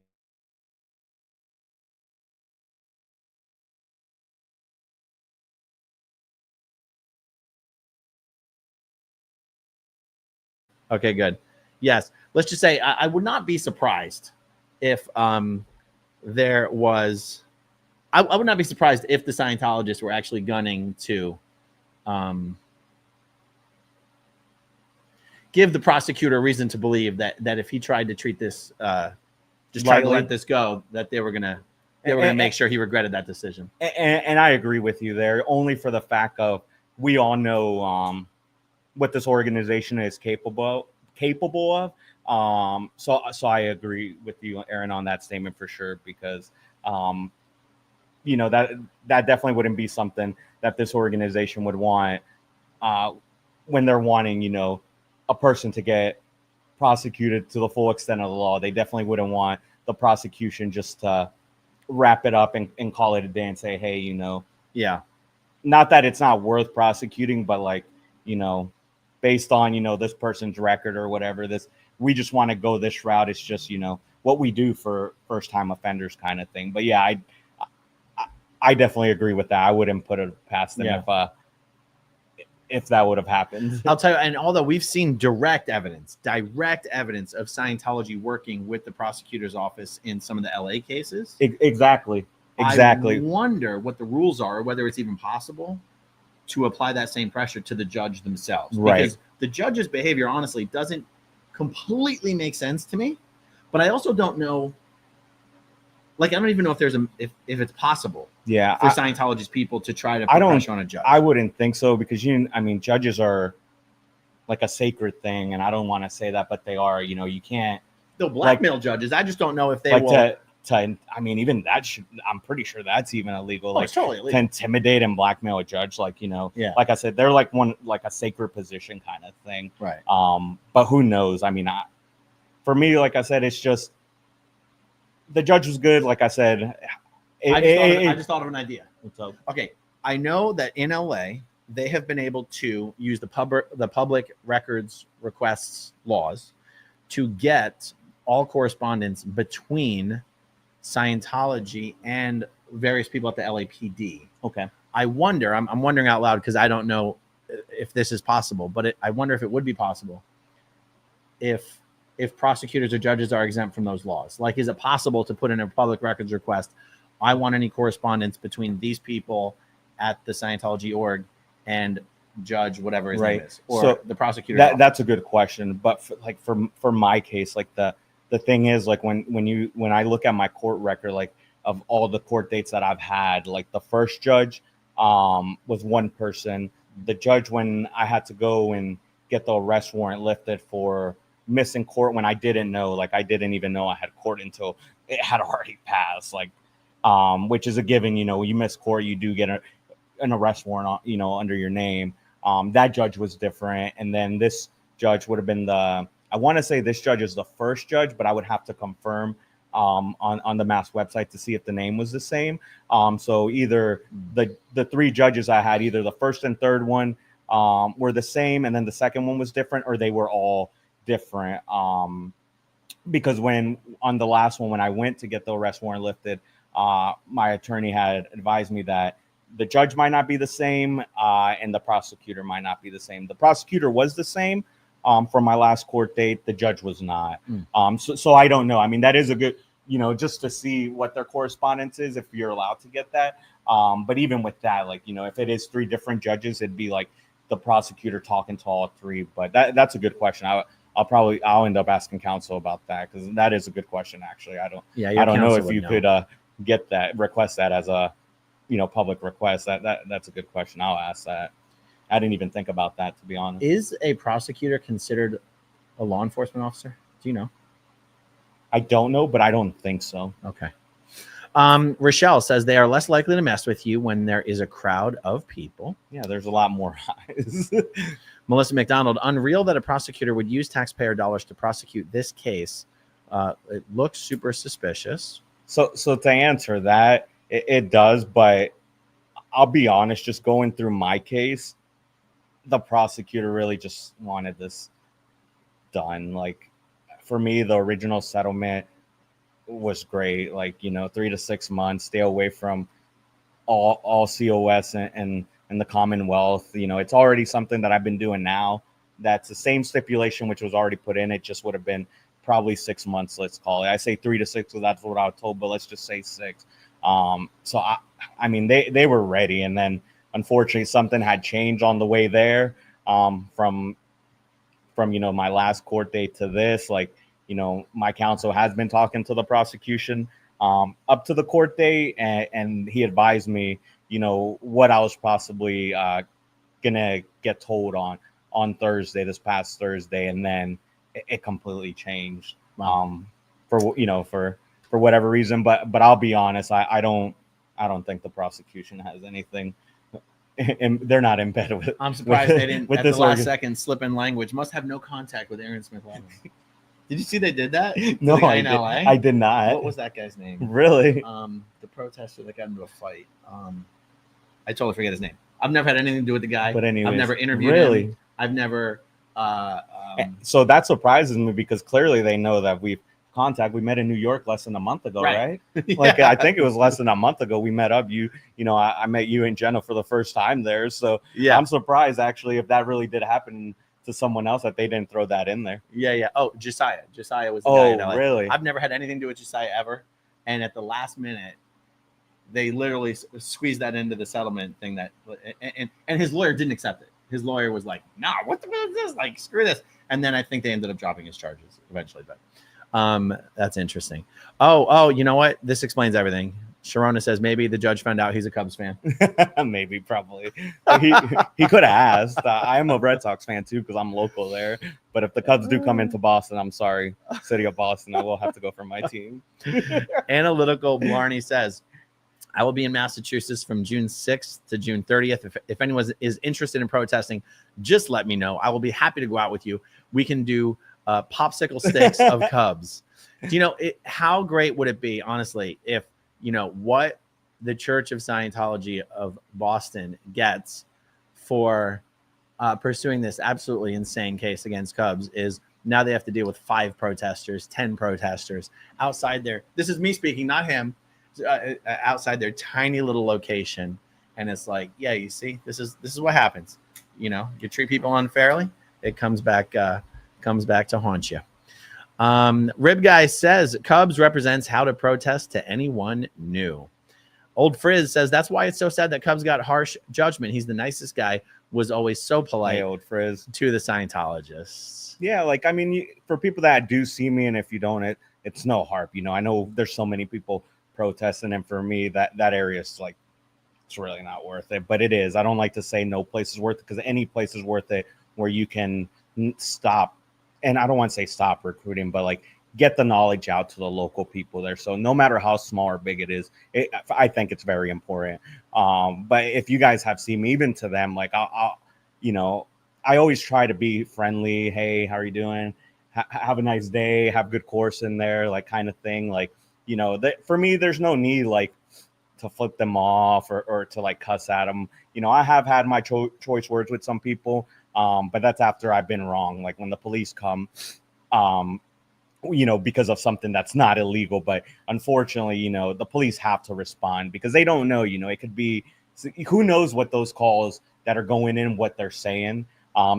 Okay, good. Yes. Let's just say I would not be surprised if there was. I would not be surprised if the Scientologists were actually gunning to give the prosecutor a reason to believe that if he tried to treat this, just try to let this go, that they were gonna make sure he regretted that decision. And I agree with you there, only for the fact of we all know what this organization is capable of. So I agree with you, Aaron, on that statement for sure, because you know, that definitely wouldn't be something that this organization would want when they're wanting, you know, a person to get prosecuted to the full extent of the law. They definitely wouldn't want the prosecution just to wrap it up and call it a day and say, hey, you know, yeah, not that it's not worth prosecuting, but like, you know, based on, you know, this person's record or whatever, we just want to go this route. It's just, you know, what we do for first time offenders kind of thing. But yeah, I definitely agree with that. I wouldn't put it past them if that would have happened. I'll tell you, and although we've seen direct evidence of Scientology working with the prosecutor's office in some of the LA cases. Exactly. I wonder what the rules are, or whether it's even possible. to apply that same pressure to the judge themselves. Right. Because the judge's behavior, honestly, doesn't completely make sense to me. But I also don't know, like, I don't even know if there's if it's possible Yeah, for Scientology's people to try to I put don't- pressure on a judge. I wouldn't think so because judges are like a sacred thing, and I don't want to say that, but they are. You can't They'll blackmail judges. I just don't know if they like will. even that should. I'm pretty sure that's even illegal. It's totally to illegal. intimidate and blackmail a judge, Yeah. like I said, they're like a sacred position kind of thing. Right. But who knows? For me, like I said, it's just the judge was good. Like I said, I just thought of an idea. so Okay, I know that in LA they have been able to use the public records requests laws to get all correspondence between Scientology and various people at the LAPD. okay. I wonder. I'm wondering out loud because I don't know if this is possible, but I wonder if it would be possible if prosecutors or judges are exempt from those laws. Like, is it possible to put in a public records request? I want any correspondence between these people at the Scientology org and judge whatever his name is, or So the prosecutor. That's a good question. But for my case, like the thing is, like when I look at my court record, like of all the court dates that I've had, like the first judge was one person. The judge when I had to go and get the arrest warrant lifted for missing court when I didn't know, like I didn't even know I had court until it had already passed, like which is a given. You miss court, you do get an arrest warrant under your name. That judge was different, and then this judge would have been I want to say this judge is the first judge, but I would have to confirm on the Mass website to see if the name was the same. So either the three judges I had, either the first and third one were the same, and then the second one was different, or they were all different. Because when on the last one, when I went to get the arrest warrant lifted, my attorney had advised me that the judge might not be the same, and the prosecutor might not be the same. The prosecutor was the same for my last court date. The judge was not. So I don't know. That is a good, just to see what their correspondence is, if you're allowed to get that. But even with that, like, if it is three different judges, it'd be like the prosecutor talking to all three. But that's a good question. I'll end up asking counsel about that, because that is a good question. Actually, I don't know if you could request that as a public request. That's a good question. I'll ask that. I didn't even think about that, to be honest. Is a prosecutor considered a law enforcement officer? Do you know? I don't know, but I don't think so. Okay. Rochelle says they are less likely to mess with you when there is a crowd of people. Yeah, there's a lot more eyes. Melissa McDonald, unreal that a prosecutor would use taxpayer dollars to prosecute this case. It looks super suspicious. So to answer that, it does, but I'll be honest, just going through my case, the prosecutor really just wanted this done. Like, for me, the original settlement was great. Like, 3 to 6 months, stay away from all COS and the Commonwealth. It's already something that I've been doing now. That's the same stipulation which was already put in. It just would have been probably 6 months, let's call it. I say 3 to 6, so that's what I was told, but let's just say 6. So they were ready, and then unfortunately something had changed on the way there, from my last court date to this. Like, my counsel has been talking to the prosecution up to the court date, and he advised me what I was possibly gonna get told on Thursday, this past Thursday, and then it completely changed for whatever reason. But I'll be honest, I don't think the prosecution has anything, and they're not in bed with. I'm surprised they didn't with at this the last second slip in language. Must have no contact with Asmithlevin. Did you see they did that? No, the guy I in LA? I did not. What was that guy's name? Really? The protester that got into a fight. I totally forget his name. I've never had anything to do with the guy. But anyways, I've never interviewed him. I've never. So that surprises me, because clearly they know that we've contact. We met in New York less than a month ago, right? Like, I think it was less than a month ago we met up. I met you and Jenna for the first time there. So yeah, I'm surprised actually if that really did happen to someone else, that they didn't throw that in there. Yeah. Oh, Josiah was the guy in LA. Really? I've never had anything to do with Josiah ever. And at the last minute, they literally squeezed that into the settlement thing that, and his lawyer didn't accept it. His lawyer was like, "Nah, what the hell is this? Like, screw this." And then I think they ended up dropping his charges eventually. But that's interesting. Oh, you know what? This explains everything. Sharona says maybe the judge found out he's a Cubs fan. Maybe, probably. He could have asked. I am a Red Sox fan too because I'm local there. But if the Cubs do come into Boston, I'm sorry, city of Boston, I will have to go for my team. Analytical Blarney says, I will be in Massachusetts from June 6th to June 30th. If anyone is interested in protesting, just let me know. I will be happy to go out with you. We can do popsicle sticks of Cubs. Do you know how great would it be, honestly, if what the Church of Scientology of Boston gets for pursuing this absolutely insane case against Cubs is now they have to deal with 5 protesters, 10 protesters outside there. This is me speaking, not him. Outside their tiny little location, and it's like, yeah, you see, this is what happens. You treat people unfairly, it comes back to haunt you. Rib Guy says Cubs represents how to protest to anyone new. Old Frizz says that's why it's so sad that Cubs got harsh judgment. He's the nicest guy, was always so polite. Hey, Old Frizz, to the Scientologists. Yeah, like I mean, for people that do see me, and if you don't, it's no harp. I know there's so many people protesting, and for me that area is like, it's really not worth it, but it is. I don't like to say no place is worth it because any place is worth it where you can stop, and I don't want to say stop recruiting, but like get the knowledge out to the local people there. So no matter how small or big it is, I think it's very important. But if you guys have seen me, even to them, like I'll I always try to be friendly. Hey, how are you doing? Have a nice day, have good course in there, like kind of thing. Like, for me, there's no need like to flip them off or to like cuss at them. I have had my choice words with some people, but that's after I've been wrong. Like when the police come, because of something that's not illegal. But unfortunately, the police have to respond because they don't know, it could be, who knows what those calls that are going in, what they're saying.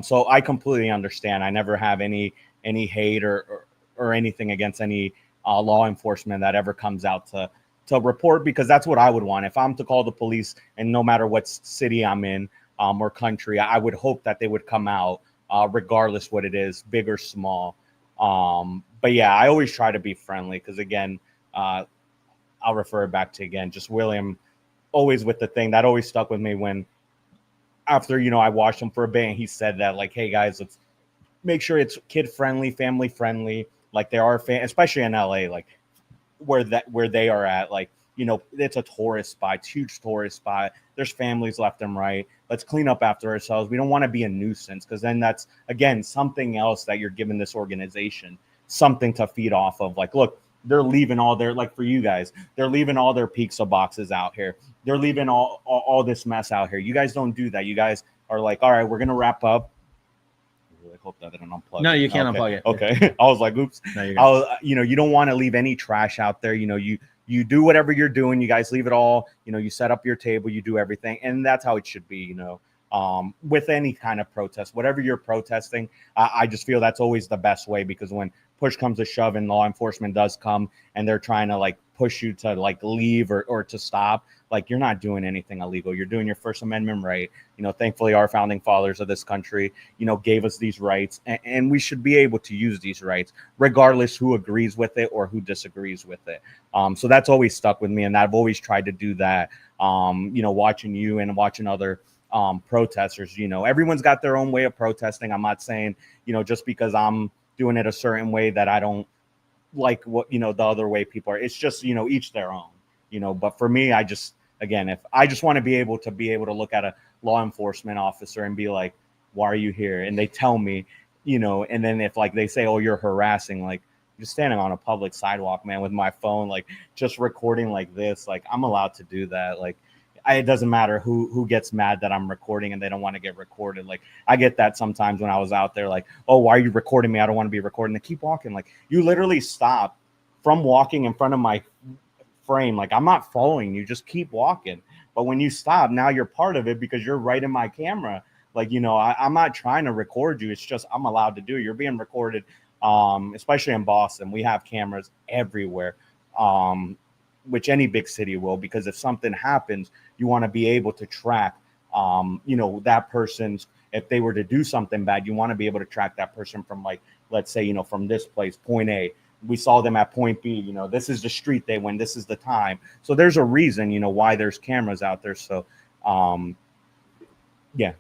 So I completely understand. I never have any hate or anything against any law enforcement that ever comes out to report, because that's what I would want. If I'm to call the police, and no matter what city I'm in or country, I would hope that they would come out regardless what it is, big or small. But yeah, I always try to be friendly because again, I'll refer it back to just William, always with the thing that always stuck with me when after, I watched him for a bit and he said that like, hey guys, let's make sure it's kid friendly, family friendly. Like there are especially in LA, like where they are at, like, it's a tourist spot, it's a huge tourist spot. There's families left and right. Let's clean up after ourselves. We don't want to be a nuisance because then that's, again, something else that you're giving this organization something to feed off of. Like, look, they're leaving all their, like for you guys, they're leaving all their pizza boxes out here. They're leaving all this mess out here. You guys don't do that. You guys are like, all right, we're going to wrap up. I hope that didn't unplug. No, you can't unplug it. Okay. I was like, oops. No, you don't want to leave any trash out there. You do whatever you're doing. You guys leave it all. You set up your table. You do everything, and that's how it should be. With any kind of protest, whatever you're protesting, I just feel that's always the best way, because when push comes to shove and law enforcement does come and they're trying to like push you to like leave or to stop, like you're not doing anything illegal. You're doing your First Amendment right. Thankfully our founding fathers of this country, gave us these rights, and we should be able to use these rights regardless who agrees with it or who disagrees with it. So that's always stuck with me, and I've always tried to do that. Watching you and watching other protesters, everyone's got their own way of protesting. I'm not saying, just because I'm doing it a certain way that I don't like what, the other way people are. It's just, each their own, but for me, I just want to be able to look at a law enforcement officer and be like, why are you here? And they tell me, and then if like they say, oh, you're harassing, like just standing on a public sidewalk, man, with my phone, like just recording like this, like I'm allowed to do that. Like, it doesn't matter who gets mad that I'm recording and they don't want to get recorded. Like I get that sometimes when I was out there, like, oh, why are you recording me? I don't want to be recording. They keep walking. Like you literally stop from walking in front of my frame. Like I'm not following you, just keep walking. But when you stop, now you're part of it because you're right in my camera. Like, I'm not trying to record you. It's just, I'm allowed to do it. You're being recorded. Especially in Boston, we have cameras everywhere. which any big city will, because if something happens, you want to be able to track, that person's, if they were to do something bad, you want to be able to track that person from, like, let's say, from this place, point A, we saw them at point B, this is the street they went, this is the time. So there's a reason, why there's cameras out there. So, yeah,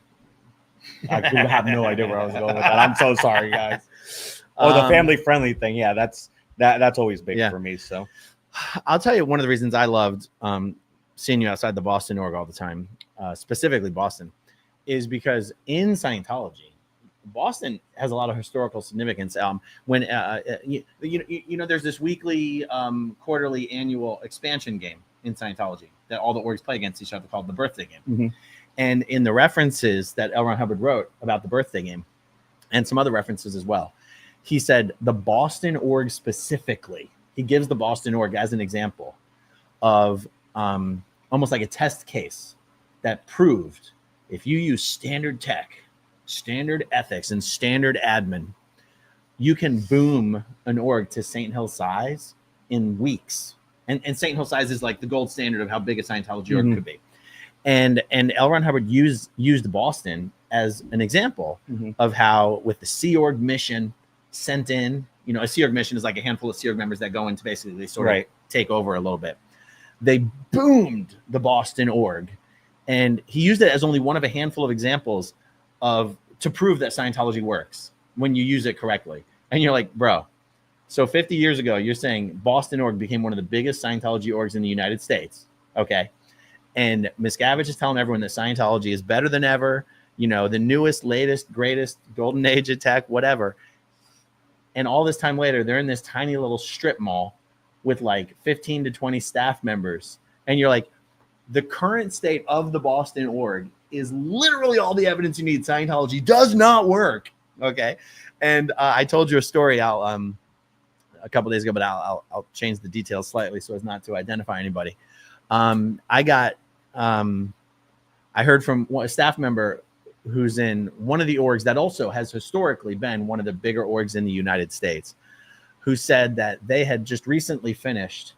I have no idea where I was going with that. I'm so sorry, guys. Oh, the family friendly thing. Yeah, that's always big for me. So I'll tell you one of the reasons I loved seeing you outside the Boston org all the time, specifically Boston, is because in Scientology, Boston has a lot of historical significance. When there's this weekly, quarterly, annual expansion game in Scientology that all the orgs play against each other called the birthday game. Mm-hmm. And in the references that L. Ron Hubbard wrote about the birthday game, and some other references as well, he said the Boston org specifically, he gives the Boston org as an example of almost like a test case that proved if you use standard tech, standard ethics, and standard admin, you can boom an org to St. Hill size in weeks. And St. Hill size is like the gold standard of how big a Scientology org could be. And L. Ron Hubbard used Boston as an example of how, with the Sea Org mission sent in, a Sea Org mission is like a handful of Sea Org members that go into basically sort of take over a little bit. They boomed the Boston org, and he used it as only one of a handful of examples to prove that Scientology works when you use it correctly. And you're like, bro, so 50 years ago, you're saying Boston org became one of the biggest Scientology orgs in the United States. Okay. And Miscavige is telling everyone that Scientology is better than ever, the newest, latest, greatest, golden age of tech, whatever. And all this time later, they're in this tiny little strip mall with like 15 to 20 staff members. And you're like, the current state of the Boston org is literally all the evidence you need. Scientology does not work. Okay. And I told you a story a couple days ago, but I'll change the details slightly so as not to identify anybody. I heard from a staff member who's in one of the orgs that also has historically been one of the bigger orgs in the United States, who said that they had just recently finished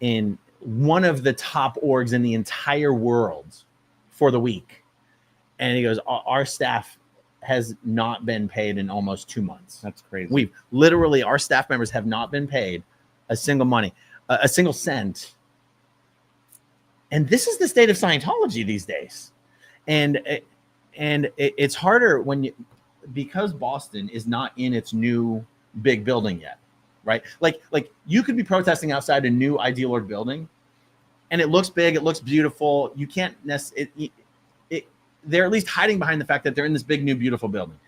in one of the top orgs in the entire world for the week. And he goes, our staff has not been paid in almost 2 months. That's crazy. Our staff members have not been paid a single cent. And this is the state of Scientology these days. And it's harder because Boston is not in its new big building yet, right? Like you could be protesting outside a new Ideal Org building, and it looks big, it looks beautiful. You can't necessarily, they're at least hiding behind the fact that they're in this big, new, beautiful building.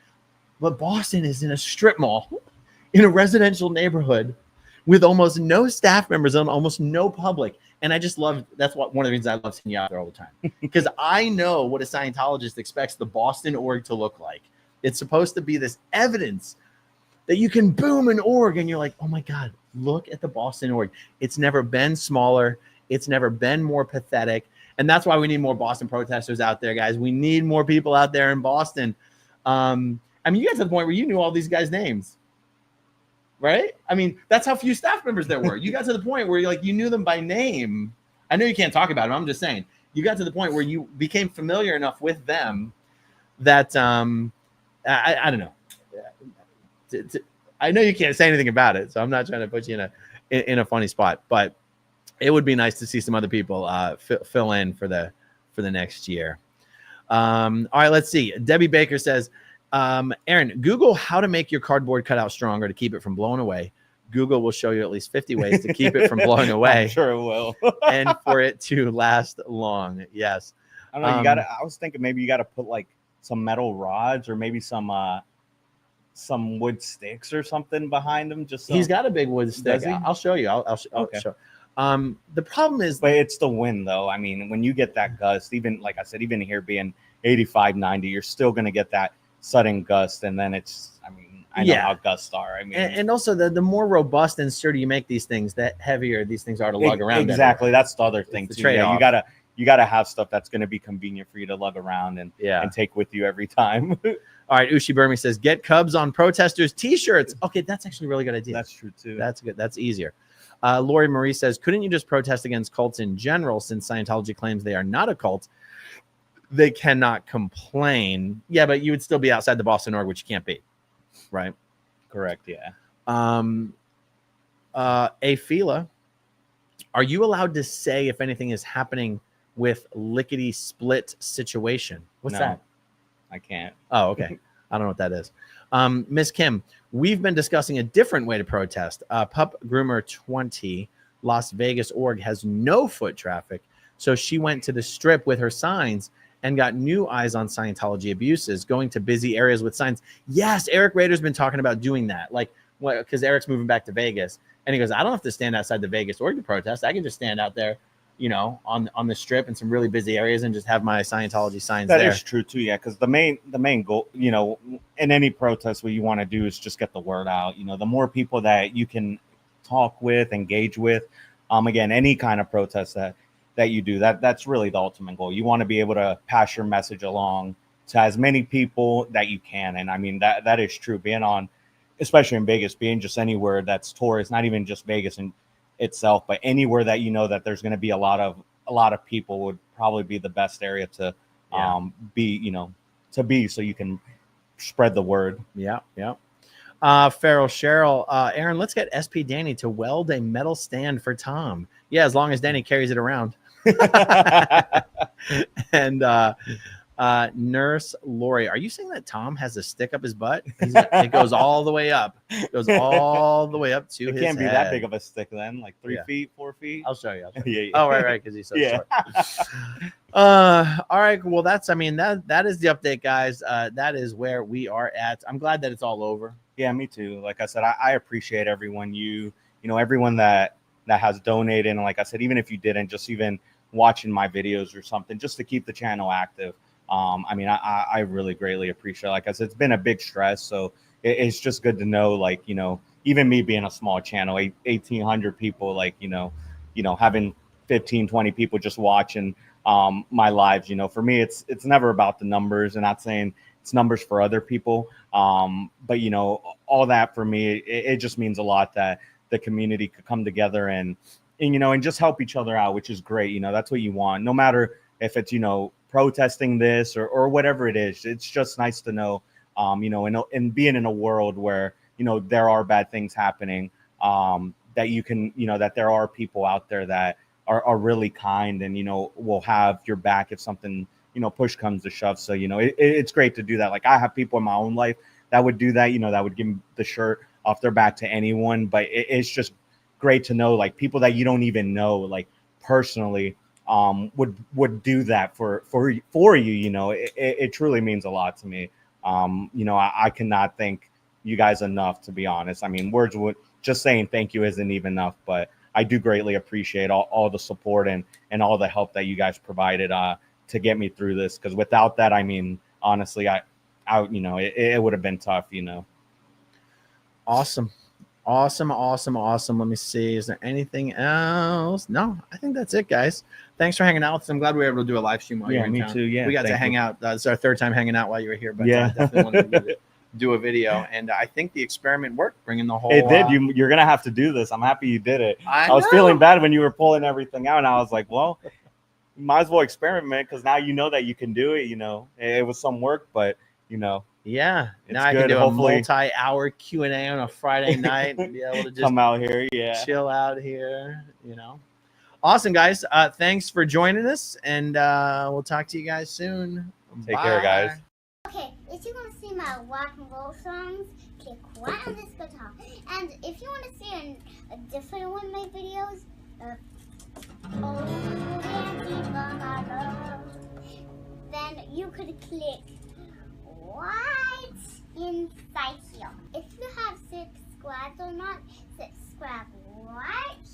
But Boston is in a strip mall, in a residential neighborhood, with almost no staff members and almost no public. And I just love, one of the reasons I love seeing you out there all the time. Because I know what a Scientologist expects the Boston org to look like. It's supposed to be this evidence that you can boom an org, and you're like, oh my God, look at the Boston org. It's never been smaller. It's never been more pathetic. And that's why we need more Boston protesters out there, guys. We need more people out there in Boston. You got to the point where you knew all these guys' names. Right? That's how few staff members there were. You got to the point where you knew them by name. I know you can't talk about them. I'm just saying you got to the point where you became familiar enough with them that I don't know. I know you can't say anything about it, so I'm not trying to put you in a funny spot. But it would be nice to see some other people fill in for the next year. All right, let's see. Debbie Baker says, Aaron, Google how to make your cardboard cutout stronger to keep it from blowing away. Google will show you at least 50 ways to keep it from blowing away. I'm sure it will. And for it to last long. Yes. I don't know. I was thinking maybe you got to put like some metal rods or maybe some wood sticks or something behind them. He's got a big wood stick. I'll show you. I'll show. The problem is, but it's the wind though. When you get that gust, even like I said, even here being 85, 90, you're still going to get that sudden gust. And then I know how gusts are. And also the more robust and sturdy you make these things, the heavier these things are to lug around. Exactly. That's the other thing too. Yeah, you gotta have stuff that's going to be convenient for you to lug around and take with you every time. All right. Ushi Burmy says, get Cubs on protesters t-shirts. Okay. That's actually a really good idea. That's true too. That's good. That's easier. Lori Marie says, couldn't you just protest against cults in general since Scientology claims they are not a cult? They cannot complain. Yeah, but you would still be outside the Boston org, which you can't be, right? Correct. Yeah. Afila, are you allowed to say if anything is happening with lickety split situation? What's No, that? I can't. Oh, okay. I don't know what that is. Miss Kim, we've been discussing a different way to protest. Pup Groomer 20, Las Vegas org has no foot traffic. So she went to the strip with her signs and got new eyes on Scientology abuses, going to busy areas with signs. Yes, Eric Rader's been talking about doing that. Like, because Eric's moving back to Vegas. And he goes, I don't have to stand outside the Vegas org to protest. I can just stand out there, you know, on the strip in some really busy areas and just have my Scientology signs there. That is true too, yeah. Because the main goal, you know, in any protest, what you want to do is just get the word out. You know, the more people that you can talk with, engage with, again, any kind of protest that you do, that's really the ultimate goal. You want to be able to pass your message along to as many people that you can. And I mean that is true. Being on, especially in Vegas, being just anywhere that's tourist, not even just Vegas in itself, but anywhere that you know that there's going to be a lot of people would probably be the best area to be, you know, to be, so you can spread the word. Yeah. Farrell Cheryl, Aaron, let's get SP Danny to weld a metal stand for Tom. Yeah, as long as Danny carries it around. And Nurse Lori, are you saying that Tom has a stick up his butt? It goes all the way up. It goes all the way up to It his can't be head. that big of a stick then, like 3 Yeah. feet, 4 feet. I'll show you. Yeah. Oh, right, because he's so Yeah. short. All right, well, that is the update, guys. That is where we are at. I'm glad that it's all over. Yeah, me too. Like I said, I appreciate everyone. You know, everyone that has donated, and like I said, even if you didn't, just even watching my videos or something, just to keep the channel active. I mean, I really greatly appreciate it. Like I said, it's been a big stress, so it's just good to know, like, you know, even me being a small channel, 1,800 people, like, you know, having 15, 20 people just watching my lives, you know, for me, it's never about the numbers, and not saying it's numbers for other people. But, you know, all that for me, it just means a lot that the community could come together and, you know, and just help each other out, which is great. You know, that's what you want, no matter if it's, you know, protesting this or whatever it is. It's just nice to know, you know, and being in a world where, you know, there are bad things happening, that you can, you know, that there are people out there that are really kind and, you know, will have your back if something, you know, push comes to shove. So, you know, it's great to do that. Like, I have people in my own life that would do that, you know, that would give the shirt off their back to anyone. But it's just great to know, like, people that you don't even know, like, personally, would do that for you. You know, it truly means a lot to me. You know, I cannot thank you guys enough, to be honest. I mean, words would, just saying thank you isn't even enough, but I do greatly appreciate all the support and all the help that you guys provided to get me through this. Because without that, I mean, honestly, I you know, it would have been tough, you know. Awesome. Let me see. Is there anything else? No, I think that's it, guys. Thanks for hanging out with us. I'm glad we were able to do a live stream while you were in town. Me too. Yeah, we got to hang out. It's our third time hanging out while you were here, but yeah, definitely wanted to do a video. And I think the experiment worked, bringing the whole. It did. You're gonna have to do this. I'm happy you did it. I was know. feeling bad when you were pulling everything out, and I was like, well, you might as well experiment, because now you know that you can do it. You know, it was some work, but, you know. Yeah, it's now I good. can do Hopefully, a multi-hour Q&A on a Friday night and be able to just come out here, yeah, chill out here, you know. Awesome, guys. Thanks for joining us, and we'll talk to you guys soon. Take care, guys. Okay, if you want to see my rock and roll songs, click right on this guitar. And if you want to see a different one of my videos, then you could click right inside here. If you have subscribed or not, subscribe right